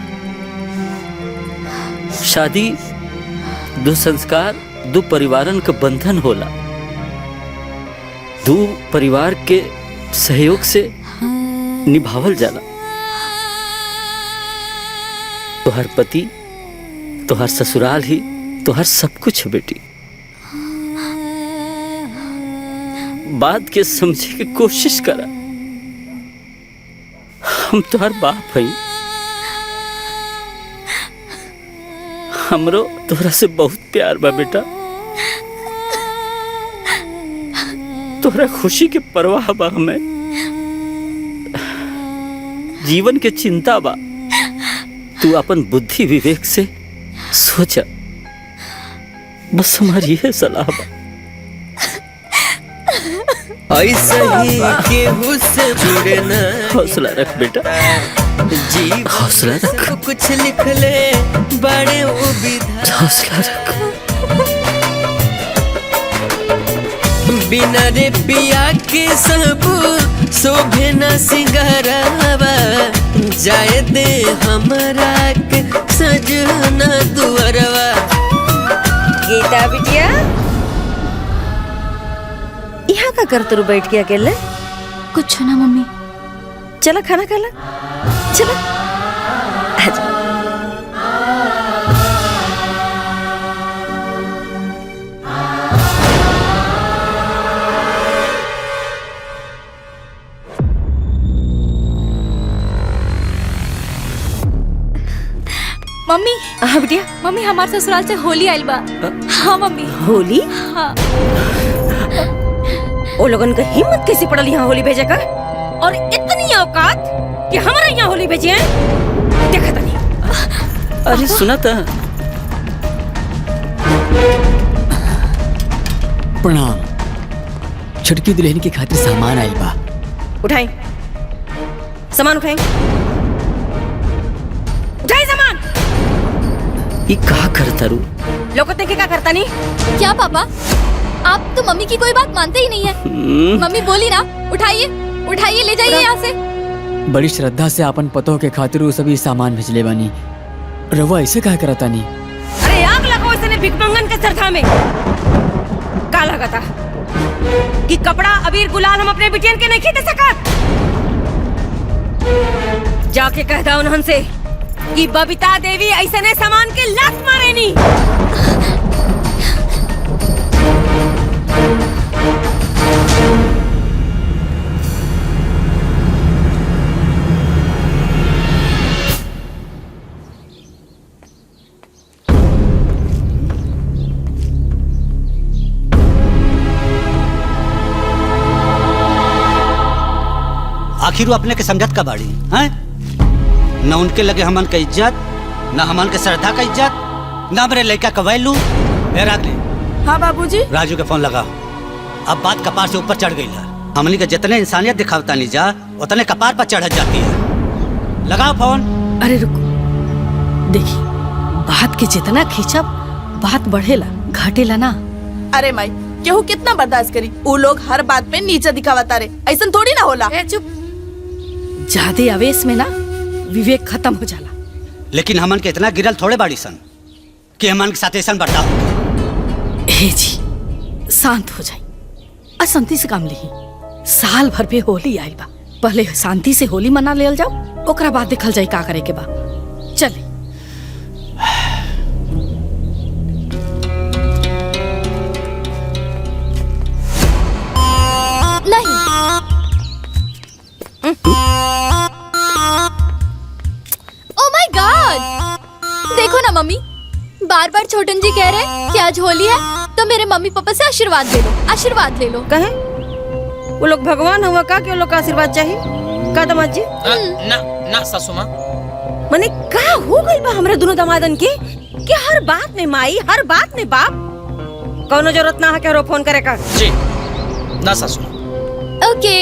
शादी दो संस्कार, दो परिवारन का बंधन होला। दो परिवार के सहयोग से निभावल जाला। तोहर पति, तोहर ससुराल ही तोहर सब कुछ है बेटी। बात के समझे की कोशिश करा। हम तोहर बाप हई। हमरो तोहरा से बहुत प्यार बा बेटा। तोहरा खुशी के परवाह बा हमें। जीवन के चिंता बा। तू अपन बुद्धि विवेक से सोचा। बस हमारी यह सलाह बा।
ऐसे ही केहू से जुड़े ना।
हौसला रख बेटा, हौसला रख।
कुछ लिख ले बड़े
हौसला रख।
बिना रे पिया के सब शोभे न सिंगारवा। जाए दे हमरा के सजना दुअरवा।
गीता बिटिया, यहाँ का कर तू बैठ के अकेले?
कुछ ना मम्मी।
चला खाना खा ला। चला आजा।
मम्मी।
हाँ बिटिया।
मम्मी, हमारे ससुराल से होली आइल बा। हाँ मम्मी।
होली?
हाँ।
ओ लोगन का हिम्मत कैसे पड़ल यहाँ होली भेजे का? और इतनी औकात कि हमारा यहाँ होली भेजे हैं? देखा था नहीं।
अरे सुना था।
प्रणाम। छुटकी दुल्हन की खातिर सामान आइल बा।
उठाई सामान, उठाई उठाई सामान।
ये कहा करता रू?
लोगों देखे क्या करता नहीं?
क्या पापा, आप तो मम्मी की कोई बात मानते ही नहीं है। मम्मी बोली ना, उठाइए उठाइए, ले जाइए यहाँ से।
बड़ी श्रद्धा से अपन पतों के खातिर वो सभी सामान भेजले बानी। रवा ऐसे कहा करता नहीं?
अरे आग लगाओ इसने भिख मंगन के सरधा में। का लगा था? कि कपड़ा अबीर गुलाल हम अपने बिटियन के नहीं खींच सकत। जाके कह दा उन्हन से कि बबीता देवी ऐसे ने सामान के लात मारेनी।
आखिर वो अपने के समझत का बाड़ी हैं? न उनके लगे हमन का इज्जत, न हमन के श्रद्धा का इज्जत, न मेरे लड़का का वैल्यू। रागनी,
हाँ बाबूजी।
राजू के फोन लगाओ। अब बात कपार से ऊपर चढ़ गई है। हमनी के जितने इंसानियत दिखावता नहीं जा उतने कपार पर चढ़ जाती है। लगाओ फोन।
अरे रुको, देखी बात के जितना खींचब बात बढ़ेला घटेला ना।
अरे माई केहू कितना बर्दाश्त करी, वो लोग हर बात में नीचे दिखावता रे, ऐसा थोड़ी ना होला।
चुप, ज्यादा आवेश में ना विवेक खत्म हो जाला।
लेकिन हमन के इतना गिरल थोड़े बाड़ी सन कि हमन के साथ ऐसा बर्ताव।
हे जी शांत हो जाई, अशांति से काम ली। साल भर पे होली आइल बा, पहले शांति से होली मना लेल जाओ, ओकरा बाद देखल जाई का करे के बा। चले।
नहीं ओ माय गॉड, देखो ना मम्मी, बार बार छोटन जी कह रहे हैं कि आज होली है तो मेरे मम्मी पापा से आशीर्वाद ले लो, आशीर्वाद ले लो।
कहे वो लोग भगवान हुआ का कि वो लोग का आशीर्वाद चाहिए का दामाद जी?
ना ना सासू माँ,
मने का हो गई बा हमरा दोनों दामादन के कि हर बात में माई, हर बात में बाप। कौनो जरूरत ना है के फोन करे का।
जी ना सासू माँ।
ओके।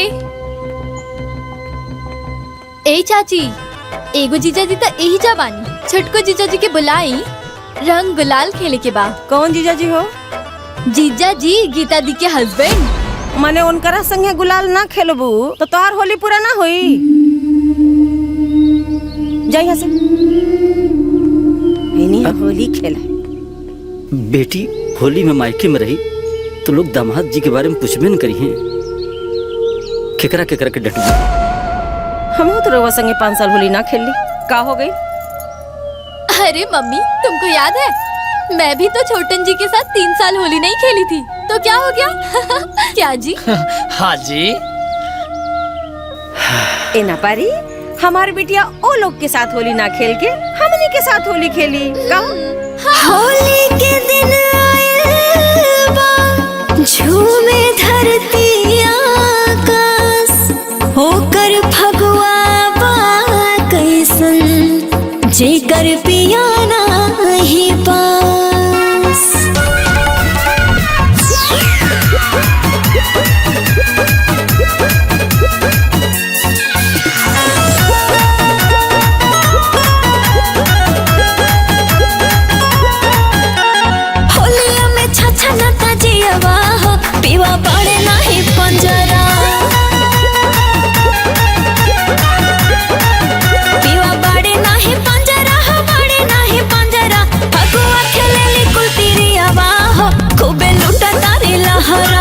ए चाची, एगो जीजा जी तो यही जवानी, छटको जीजा जी के बुलाई रंग गुलाल खेले के बाद।
कौन जीजा जी हो?
जीजा जी गीता दी के हस्बैंड।
माने उनकरा संगे गुलाल ना खेलबू तो तोहार होली पूरा ना होई। जाई यहाँ से। होली खेला।
बेटी होली में मायके में रही तो लोग दामाद जी के बारे में पूछबे न करी हैं। केकरा केकरा के डटू।
हम तो रवा संगे 5 साल होली ना खेल ली, का हो गई?
अरे मम्मी तुमको याद है, मैं भी तो छोटन जी के साथ 3 साल होली नहीं खेली थी, तो क्या हो गया? क्या जी?
हाँ जी।
ए ना पारी, हमारी बिटिया ओ लोग के साथ होली ना खेल के हमनी के साथ होली खेली का?
होली के दिन आए बा, झूमे धरती आकाश, होकर फगुआ बा कैसन, जेकर पिया नाही पास। होलिया में छछा नता जियवा हो, पीवा पड़े नाही पंजरा, पीवा पड़े नाही पंजरा हो, पड़े नाही पंजरा। फगुआ खेलेली कुलतिरियावा हो, खूबे लूटा तारी लहरा।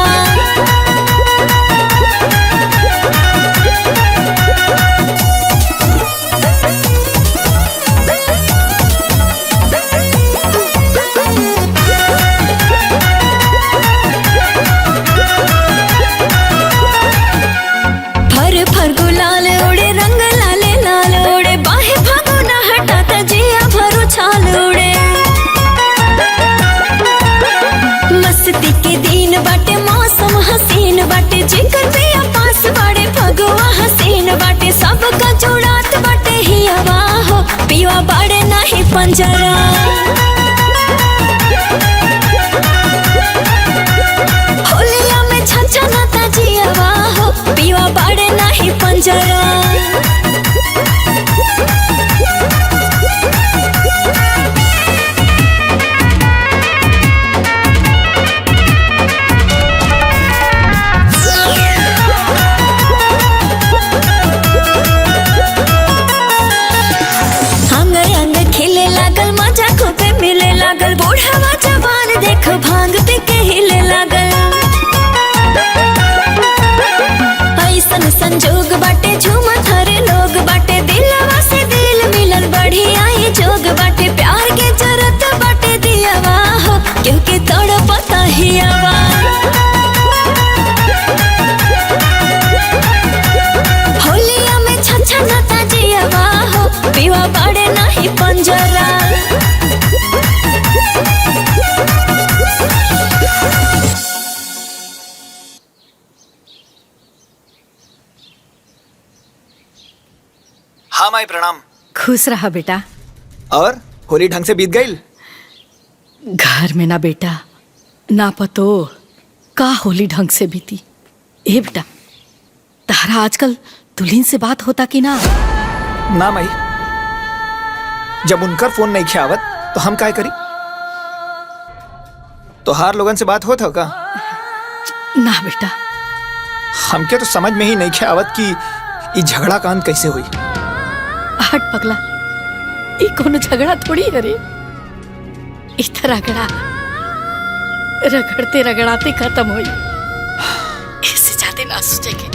फर फर गुलाल उड़े, रंग लाले लाल उड़े, बाहे भागो ना हटाता जिया भरो छाल उड़े। मस्ती के दिन बाटे, मौसम हसीन बाटे, जिकर पिया पास बाड़े, फगुआ हसीन बाटे, सबका जुड़ात बाटे ही हवा हो, पिया बाड़े नाही पंजरा। होलिया में छछा नता जियवा हो, पिया बाड़े नाही पंजरा। अंग अंग खिले लागल, मजा खूबे दियावा होलिया में छछनता जियावा हो पीवा पड़े नहीं पंजरा
हाँ माई प्रणाम।
खुश रहा बेटा।
और होली ढंग से बीत गई?
घर में ना बेटा ना पतो का होली ढंग से बीती। ए बेटा तारा आजकल दुल्हन से बात होता कि ना?
ना माई, जब उनकर फोन नहीं खियावत तो हम काय करी? तोहार लोगन से बात होत हो का?
ना बेटा।
हमके तो समझ में ही नहीं खियावत कि ई झगड़ा का अंत कैसे हुई।
हट पगला, ये कोनो झगड़ा थोड़ी है रे। इधर रगड़ा रगड़ते रगड़ाते खत्म हुई। इससे ज्यादा ना सोचेंगे।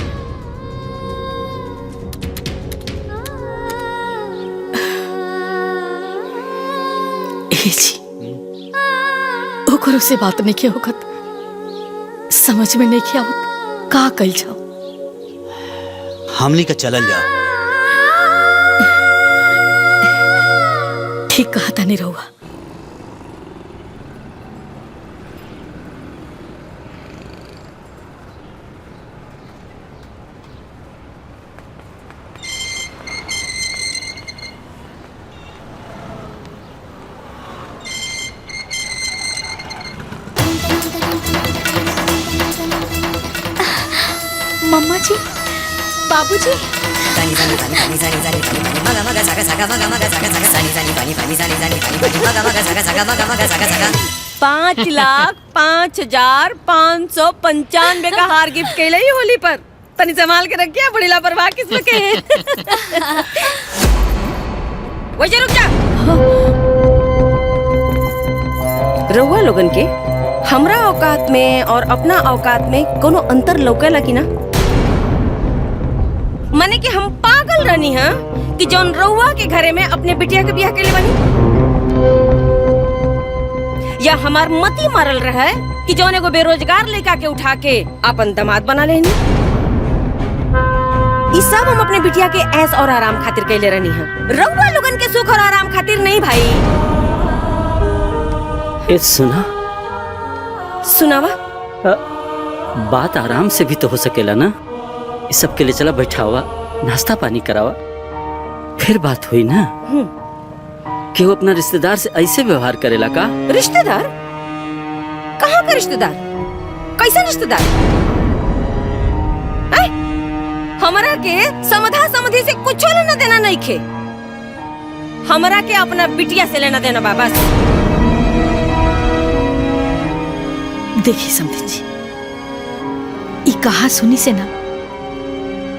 ओकरो से बात नहीं किया होगत, समझ में नहीं किया होत का कल जाओ।
हमली का चलल जाओ।
ठीक कहा था नहीं रहुआ।
मम्मा जी, बाबूजी,
पाँच लाख 5,0595 का हार गिफ्ट कैले ही होली पर। तनी संभाल के रखिया, बड़ी लापरवाह किस्म के हैं। वैसे रुक जा। रउआ लोगन के हमरा औकात में और अपना औकात में कोनो अंतर लौकेला कि ना? माने कि हम पागल रहनी है कि जौन रउआ के घरे में अपने बिटिया के बियाह के लिए बनी, या हमार मती मारल रहा कि जौन एगो बेरोजगार लड़का के उठा के अपन दामाद बना लेनी। ई सब हम अपने बिटिया के ऐश और आराम खातिर कैले रहनी है, रउआ लोगन के सुख और आराम खातिर नहीं भाई।
ए सुना,
सुनावा।
बात आराम से भी तो हो सकेला ना। इस सब के लिए चला बैठावा, नाश्ता पानी करावा, फिर बात हुई ना। कि वो अपना रिश्तेदार से ऐसे व्यवहार करेला का?
रिश्तेदार? कहाँ का रिश्तेदार? कैसा रिश्तेदार? हमरा के समधा समधी से कुछ लेना देना नहीं खे। हमरा के अपना बिटिया से लेना देना बा बस।
देखिए समधी जी, ई कहा सुनी से ना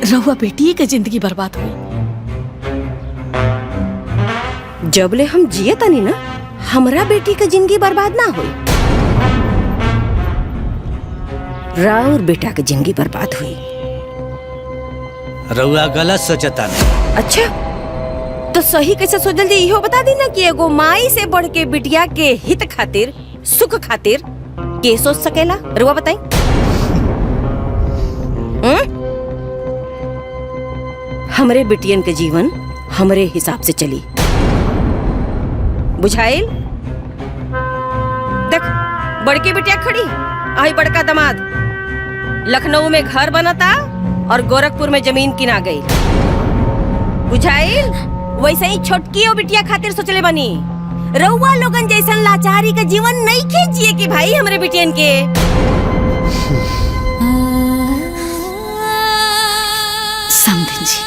रहुआ बेटी के जिंदगी बर्बाद हुई।
जबले हम जिए तनी ना, हमरा बेटी के जिंदगी बर्बाद ना हुई। राउर बेटा के जिंदगी बर्बाद हुई।
रउआ गलत सोचता नहीं।
अच्छा तो सही कैसे सोचल जी, इहो बता दी ना कि एगो माई से बढ़ के बिटिया के हित खातिर, सुख खातिर के सोच सकेला? रुआ बताई। हमरे बिटियन के जीवन हमरे हिसाब से चली, बुझाइल? देख बड़की बिटिया खड़ी, आई बड़का दामाद लखनऊ में घर बनता और गोरखपुर में जमीन किना गई, बुझाइल? वैसे ही छोटकी ओ बिटिया खातिर सोचले बनी। रउआ लोगन जैसन लाचारी का जीवन नहीं खींचिए कि भाई हमरे बिटियन के।
समझी जी,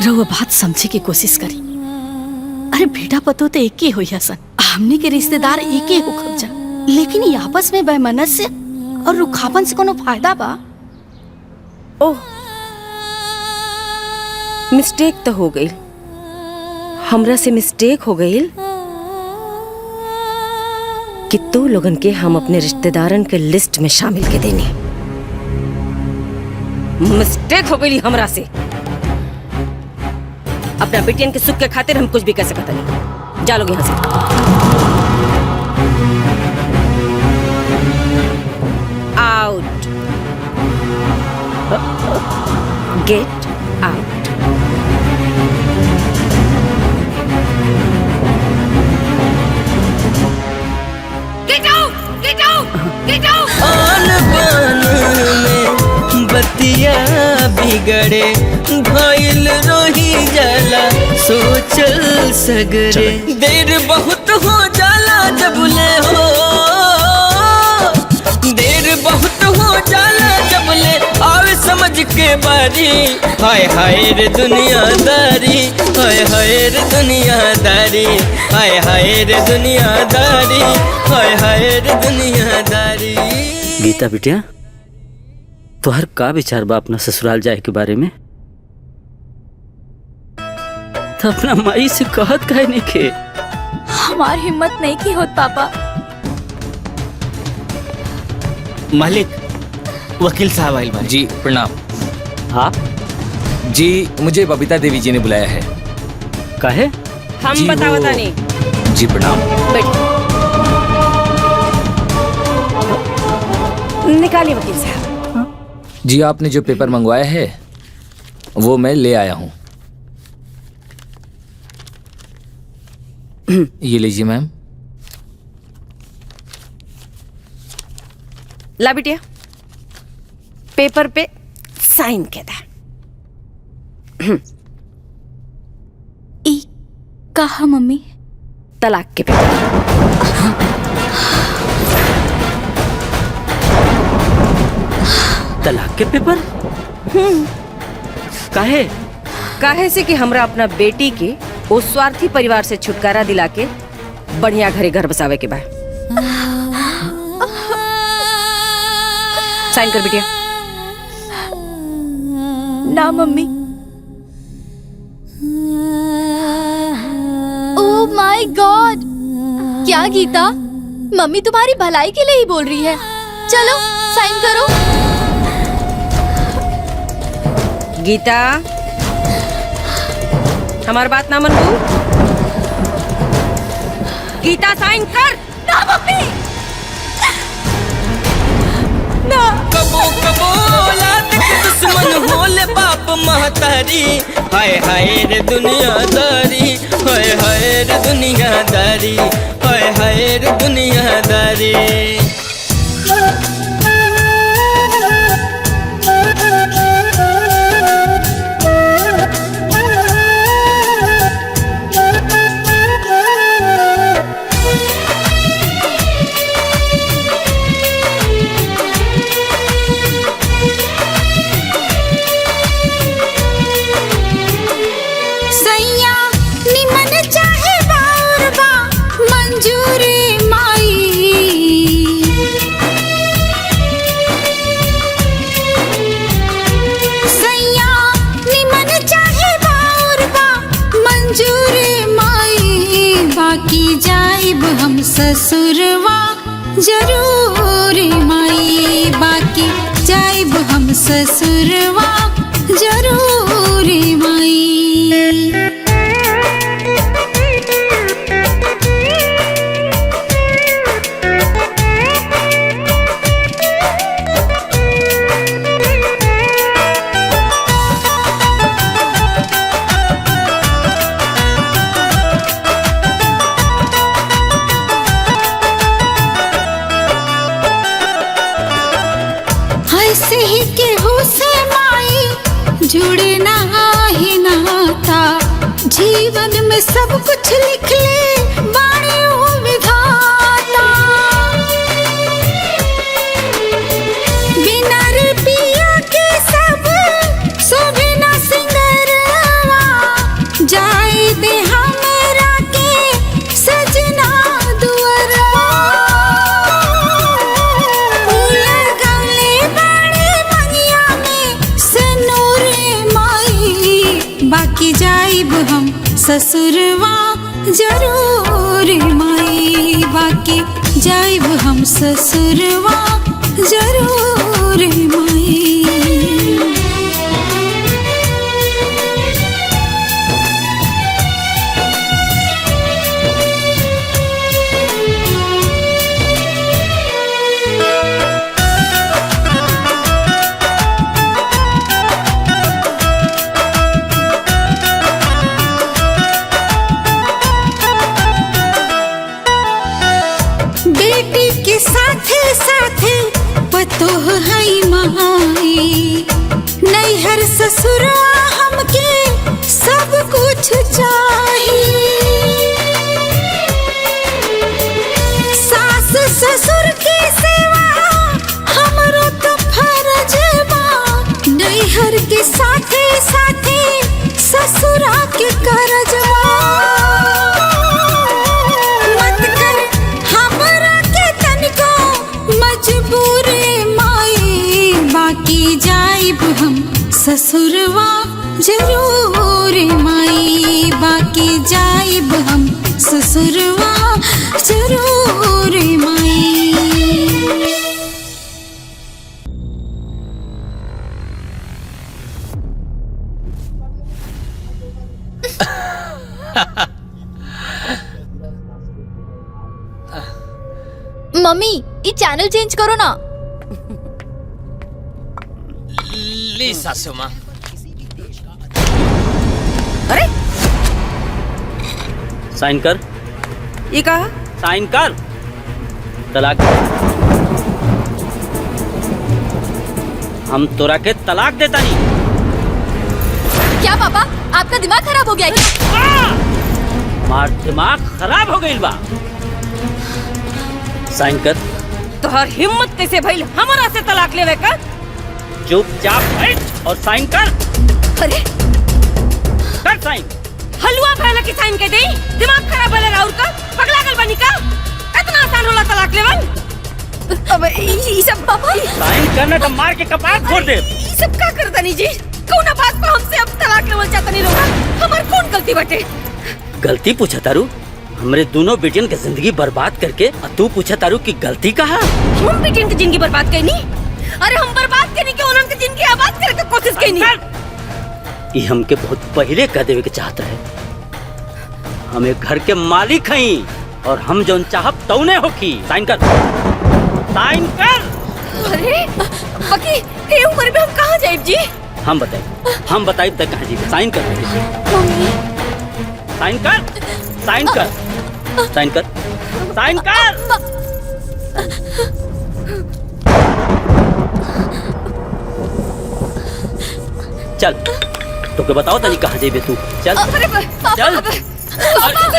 रहुआ बात समझे की कोशिश करी। अरे बेटा पतो तो एक ही हो सन, हमने के रिश्तेदार एक ही हो खब जा, लेकिन ये आपस में बेमनस्य और रुखापन से कोनो फायदा बा?
ओह मिस्टेक तो हो गई, हमरा से मिस्टेक हो गई कि तू लोगन के हम अपने रिश्तेदारन के लिस्ट में शामिल के देनी। मिस्टेक हो गई हमरा से। अपना बेटियन के सुख के खातिर हम कुछ भी कर सकता नहीं। जा लोग यहाँ से। Get out.
Get out, get out, get out.
आन बान में बतिया बिगड़े भइल रोही जाला सोचल सगरे। देर बहुत हो जाला जबले हो, देर बहुत हो जाला जबले आवे समझ के बारी। हाय हाय रे दुनियादारी, हाय हाय रे दुनियादारी, हाय हाय रे दुनियादारी, हाय हाय रे दुनियादारी।
गीता बिटिया, तोहर का विचार बा अपना ससुराल जाए के बारे में? तो अपना माई से कहत काहे नहीं के?
हमार हिम्मत नहीं की होत पापा।
मालिक, वकील साहब आइल बानी। जी प्रणाम।
आप
जी, मुझे बबीता देवी जी ने बुलाया है।
काहे?
हम
जी,
बतावता
वो-
नहीं।
जी प्रणाम।
निकालिए वकील साहब।
जी, आपने जो पेपर मंगवाया है वो मैं ले आया हूँ। ये लीजिए मैम।
ला बिटिया, पेपर पे साइन के दा।
ई कहा मम्मी?
तलाक के पेपर।
तलाक के पेपर? काहे?
काहे से कि हमरा अपना बेटी के उस स्वार्थी परिवार से छुटकारा दिला के बढ़िया घरे घर बसावे के बा। साइन कर बिटिया।
ना मम्मी। ओह माय गॉड! क्या गीता, मम्मी तुम्हारी भलाई के लिए ही बोल रही है। चलो साइन करो।
गीता, हमारी बात ना मनबू? गीता साइन कर।
ना मम्मी, ना।
कबो कबो औलाद के दुश्मन होले बाप महतारी। हाय हाय रे दुनियादारी, हाय हाय रे दुनियादारी, हाय हाय रे दुनियादारी।
सैया निमन चाहे बाउर बा मंजूरी माई। सैया निमन चाहे बाउर बा मंजूरी माई। बाकी जाइब हम ससुरवा जरूरी माई। बाकी जाइब हम ससुरवा जरूरी माई। ऐसे ही केहू से माई जुड़े ना ही नाता। जीवन में सब कुछ लिख ले बाणी हो विधाता। बिना रुपया के सब शोभे ना सिंगरवा। जाए दे हमरा के सजना दुअरवा। बाकी जाइब हम ससुरवा जरूरी माई। बाकी जाइब हम ससुरवा जरूरी माई। ससुरा हमके सब कुछ चाहिए। सास ससुर की सेवा हमरो तो फर्ज बा, नैहर के साथे साथे ससुरा के करजवा। मत कर हमरा के तनिको मजबूरी माई, बाकी जाइब हम ससुरवा जरूर माई, बाकी जाइब हम ससुरवा जरूर माई।
मम्मी ये चैनल चेंज करो ना।
ली सासू माँ।
अरे
साइन कर।
ये कहा?
साइन कर। तलाक। हम तोरा के तलाक देता नहीं।
क्या पापा आपका दिमाग खराब हो गया है क्या?
मार दिमाग खराब हो गई बा। साइन कर।
तोहर हिम्मत कैसे भइल हमरा से तलाक लेवे का?
चुपचाप बैठ और साइन कर।
अरे
कर साइन।
हलवा फैला की साइन के देई? दिमाग खराब भले राउर का? पगला गल बनी का? इतना आसान होला तलाक लेवन? अब ई सब पापा
साइन करना तो मार के कपार फोड़ दे।
ई सब का करतनी जी? कौना बात पे हमसे अब तलाक लेवल चाहतनी लोग? हमार कौन गलती बाटे?
गलती पूछा तारू? हमरे दोनों बेटियन के जिंदगी बर्बाद करके तू पूछा तारू की गलती कहा?
हम बेटियन की जिंदगी बर्बाद करनी? अरे हम बर्बाद करनी के उन्होंने जिंदगी आबाद करे के कोशिश करनी।
ये हमके बहुत पहले कह देवे के चाहत रहे। हमें घर के मालिक हई और हम जौन चाहब तौने होखी। साइन कर। साइन कर।
अरे बाकी ए उम्र में हम कहाँ जाइब जी?
हम बताई तक कहाँ जी? साइन कर। साइन कर। साइन कर। साइन कर। साइन कर। चल तो के बताओ तनी कहाँ जेबे तू? चल चल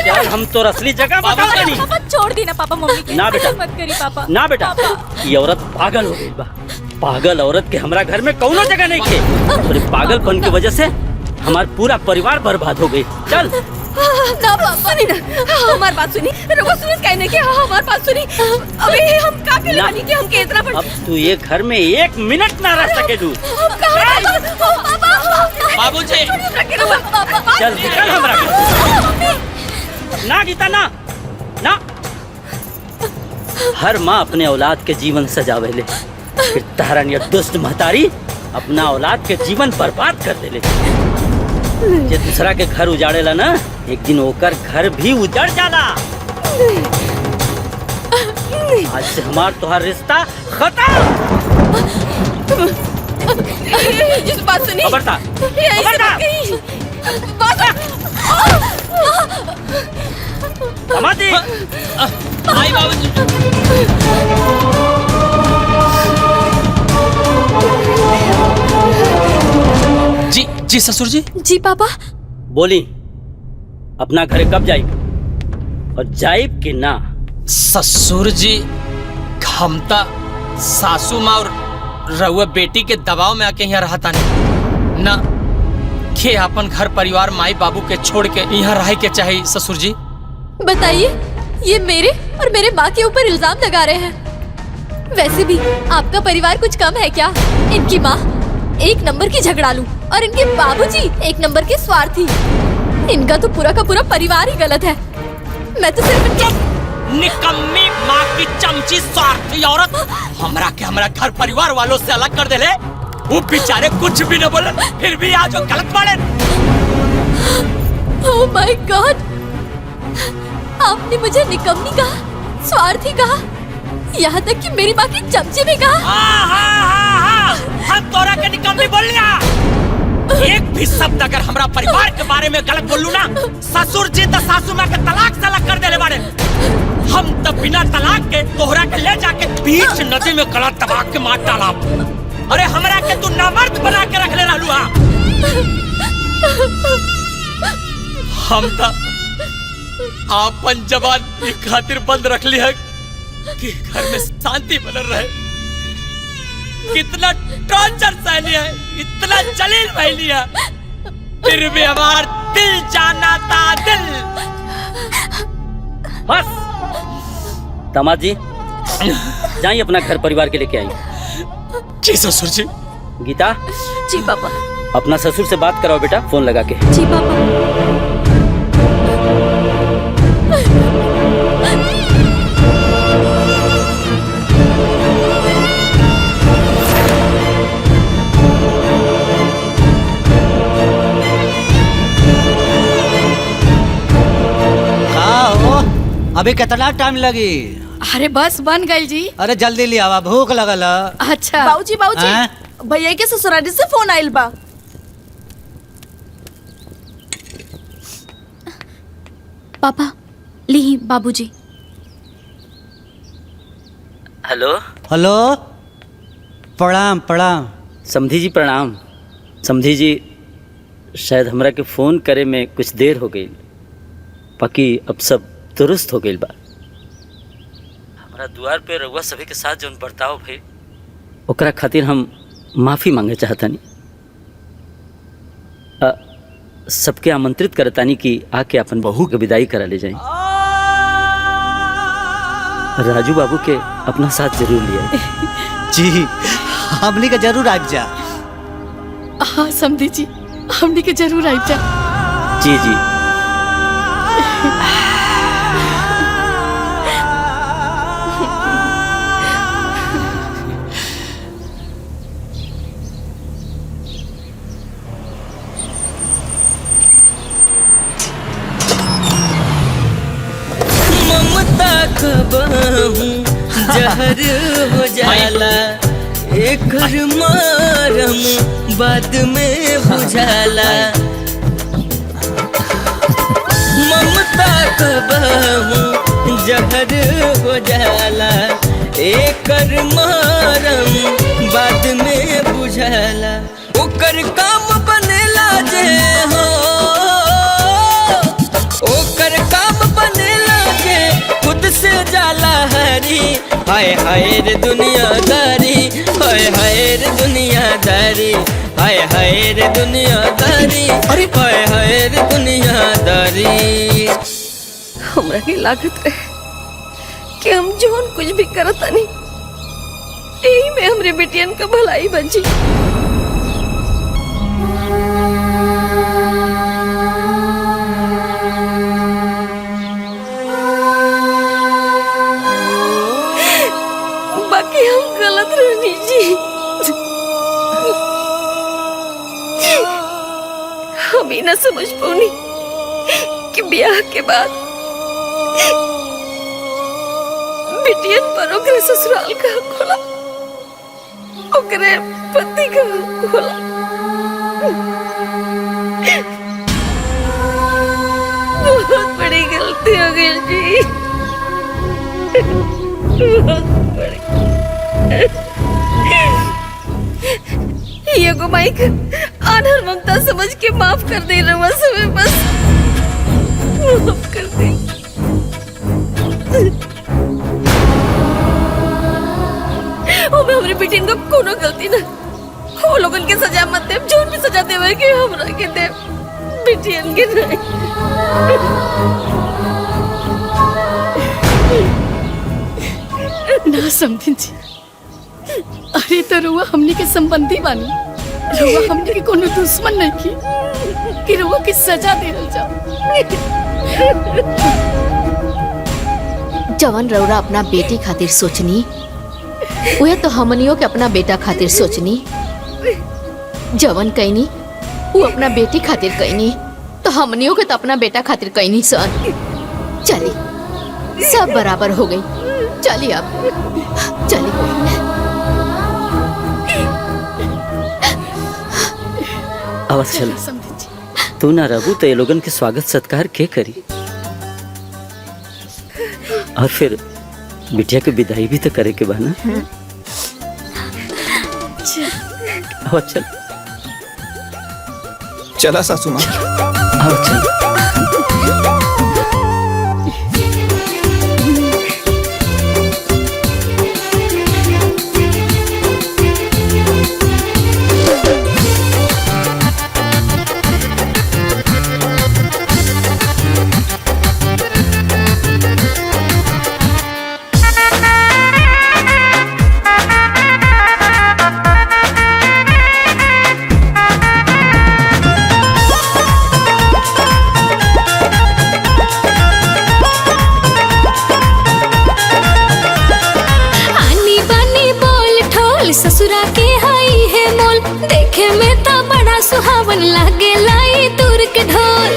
चल हम तो असली जगह बता तनी।
पापा छोड़ दी ना पापा मम्मी के।
ना बेटा
मत करी पापा।
ना बेटा ये औरत पागल हो गई बा। पागल औरत के हमरा घर में कौनो जगह नहीं के। और पागलपन की वजह से हमारा पूरा परिवार बर्बाद हो गई। चल
ना पापा सुनी ना हमारी बात सुनी। रोको सुनी कहने के हमारी बात सुनी। अबे हम का के लिए बनी कि हम के इतना बड़।
अब तू ये घर में 1 मिनट ना रह सके तू।
बाबूजी
चल निकल हमरा ना गीता ना ना। हर माँ अपने औलाद के जीवन सजावेले, फिर तहरा नियर दुष्ट महतारी अपना औलाद के जीवन बर्बाद कर देले। जे दूसरा के घर उजाड़ेला ना एक दिन ओकर घर भी उजड़ जाला। आज से हमार तोहार रिश्ता खत्म।
जिस बात सुनी
खबरदार समाधि।
आई बाबूजी। जी जी ससुर जी।
जी पापा।
बोली अपना घर कब जाइब और जाइब कि ना?
ससुर जी हमता सासू माँ और रहुआ बेटी के दबाव में आके यहाँ रहता नहीं ना के अपन घर परिवार माई बाबू के छोड़ के यहाँ रह के चाहिए। ससुर जी
बताइए ये मेरे और मेरे माँ के ऊपर इल्जाम लगा रहे हैं। वैसे भी आपका परिवार कुछ कम है क्या? इनकी माँ एक नंबर की झगड़ालू और इनके बाबूजी एक नंबर के स्वार्थी। इनका तो पूरा का पूरा परिवार ही गलत है। मैं तो सिर्फ
निकम्मी माँ की चमची स्वार्थी औरत हमरा के हमरा घर परिवार वालों से अलग कर देले। वो बेचारे कुछ भी न बोले फिर भी आज वो गलत माने।
ओह माय गॉड, आपने मुझे निकम्मी कहा, स्वार्थी कहा, यहाँ तक कि मेरी माँ की चमची भी कहा।
हम तोरा के निकम्मी बोल लिया। एक भी शब्द अगर हमरा परिवार के बारे में गलत बोलू ना ससुर जी तो सासू माँ के तलाक से अलग कर देले बाड़े। हम तो बिना तलाक के तोहरा के ले जाके बीच नदी में गला दबा के मार डाला। अरे हमरा के तू नामर्द बना के रख ले रहलू हा। हम था आपन जवान की खातिर बंद रख लिया कि घर में शांति बनल रहे। कितना टॉर्चर सह लिया, इतना जलील बह लिया, फिर भी हमार दिल जाना था दिल।
बस दामाद जी जाइए अपना घर परिवार के लेके आइए।
जी ससुर जी।
गीता।
जी पापा।
अपना ससुर से बात कराओ बेटा, फोन लगा के।
जी पापा।
अभी कितना टाइम लगी?
अरे बस बन गई जी।
अरे जल्दी ले आवा, भूख लगल।
अच्छा
बाबूजी बाबूजी भैया के ससुराली से फोन आइल बा।
पापा ली बाबूजी।
हेलो।
हेलो। प्रणाम प्रणाम।
समधी जी प्रणाम। समधी जी शायद हमरा के फोन करे में कुछ देर हो गई, बाकी अब सब दुरुस्त हो गई बा। हमारा द्वार पे रउआ सभी के साथ जौन बर्ताव भइल ओकरा खातिर हम माफी मांगे चाहतानी। सबके आमंत्रित करतानी कि आके अपन बहू के विदाई करा ले जाए। राजू बाबू के अपना साथ जरूर लिया।
जी हमनी के जरूर आ जा।
हाँ समधी जी हमनी के जरूर आ जा।
जी जी।
जहर हो जाला एक मारम बाद में बुझाला। ममता कबहू जहर हो जाला एक मारम बाद में बुझाला। ओकर काम बनेला जे हो, ओकर काम बनेला जे खुद से जाला हरी। हाय हाय रे दुनियादारी, हाय हाय रे दुनियादारी, हाय हाय रे दुनियादारी, अरे हाय हाय रे दुनियादारी।
हमरा के लागत रहे कि हम जोन कुछ भी करता नहीं यही में हमरे बेटियन का भलाई बची। बाकी हम गलत रहनी जी। हम ही ना समझ पाऊनी कि ब्याह के बाद बिटियन पर ओकरे ससुराल का हक होला, ओकरे पति का हक होला। बहुत बड़ी गलती हो गई जी, बहुत बड़ी। ये को माइक आनर ममता समझ के माफ कर दे रहा समय, बस माफ कर दे। ओ मैं हमारी बेटी का कोनो गलती ना, वो लोगन के सजा मत दे, जोन भी सजा देवे के हमरा के दे, बेटियन के नहीं।
ना समझी जी, अरे तो रुआ हमनी के संबंधी बानी, रुआ हमनी के कोनो दुश्मन नहीं की कि रुआ की सजा देल जाओ।
जवन रौरा अपना बेटी खातिर सोचनी वह तो हमनियों के अपना बेटा खातिर सोचनी। जवन कहनी वो अपना बेटी खातिर कहनी तो हमनियों के तो अपना बेटा खातिर कहनी सन। चली सब बराबर हो गई, चली अब चली।
आवाज चल, तू ना रहू तो ये लोगन के स्वागत सत्कार के करी, और फिर बिटिया के विदाई भी तो करे के बना। आवाज चल।
चला सासू माँ।
आओ चल।
ससुरा के हाई है मोल, देखे में तो बड़ा सुहावन लागे लाई दूर के ढोल।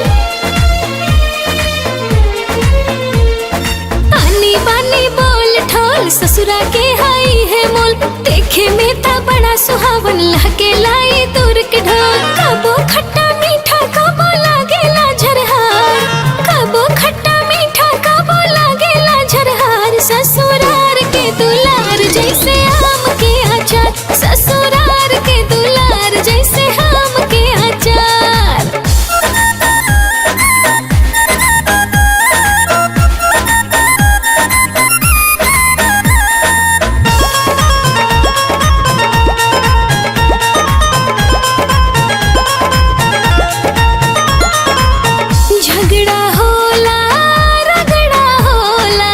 आनी बानी बोल ठोल ससुरा के हाई है मोल, देखे में तो बड़ा सुहावन लागे लाई दूर के ढोल। कबो खट्टा मीठा कबो लागेला झरहार, कबो खट्टा मीठा कबो लागेला झरहार। ससुरार के दुलार जैसे आम के अचार, ससुरार के दुलार जैसे आम के अचार। झगड़ा होला रगड़ा होला,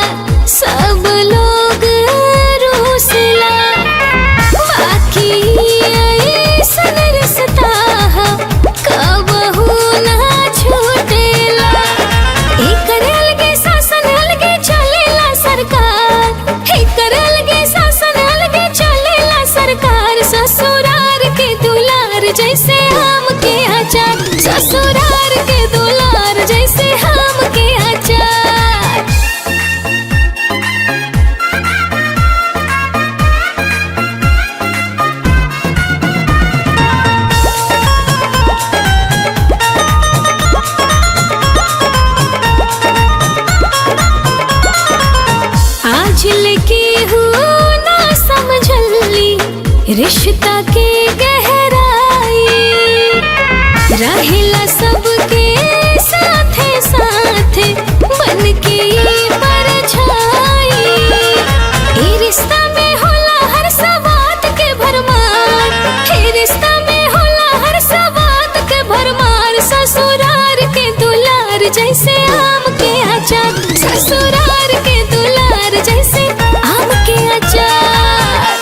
सब लोग रूसला, बाकी ऐसन रिश्ता कबहू ना छूटेला। एकर अलगे शासन अलगे चलेला सरकार, एकर अलगे शासन अलगे चलेला सरकार। ससुरार के दुलार जैसे आम के अचार, ससुरार के दुलार जैसे आम के अचार। आज लेके हूँ ना समझली रिश्ता के गहराई, रहेला सबके साथे साथे बन के परछाई। ए रिश्ता में होला हर सवात के भरमार, ए रिश्ता में होला हर सवात के भरमार। ससुरार के दुलार जैसे आम के अचार, ससुरार के दुलार जैसे आम के अचार।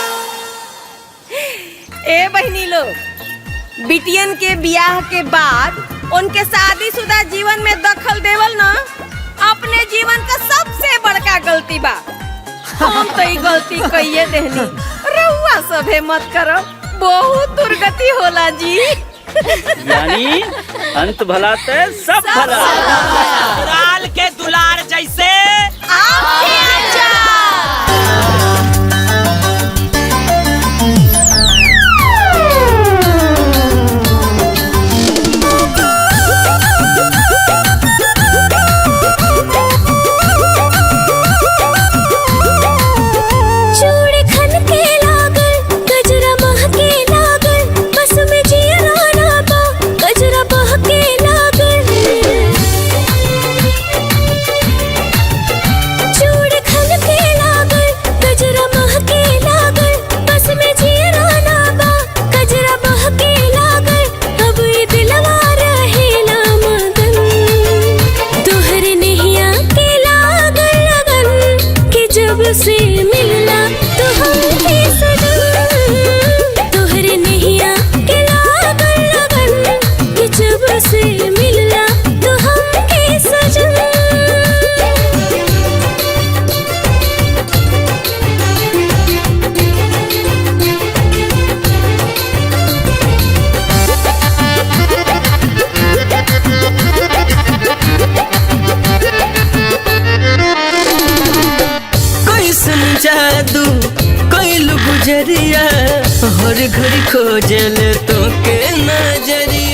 ए बहनी लोग, बिटियन के ब्याह के बाद उनके शादीशुदा जीवन में दखल देवल ना अपने जीवन का सबसे बड़का गलती बा। हम तो ये गलती कइये देहनी, रहुआ सभे मत करो, बहुत दुर्गति होला जी।
यानी अंत भला ते सब भला।
ससुराल के दुलार जैसे
आम के अचार।
चूड़ी खन के लागल, गजरा महके लागल, बस में जियरा ना बा, गजरा बहके लागल। चूड़ी खन के लागल, गजरा महके लागल, बस में जियरा ना बा, गजरा बहके लागल। अब ये दिलवा रहेला मगन, तोहरे नैया के लागल लगन, कि जब से मिलना तो हमके सजन। तोहरे नैया के लागल लगन, कि जब से मिलना तो हमके सजन।
कैसन जादू कैलू गुजरिया, हर घड़ी खोजल तो के नजरिया।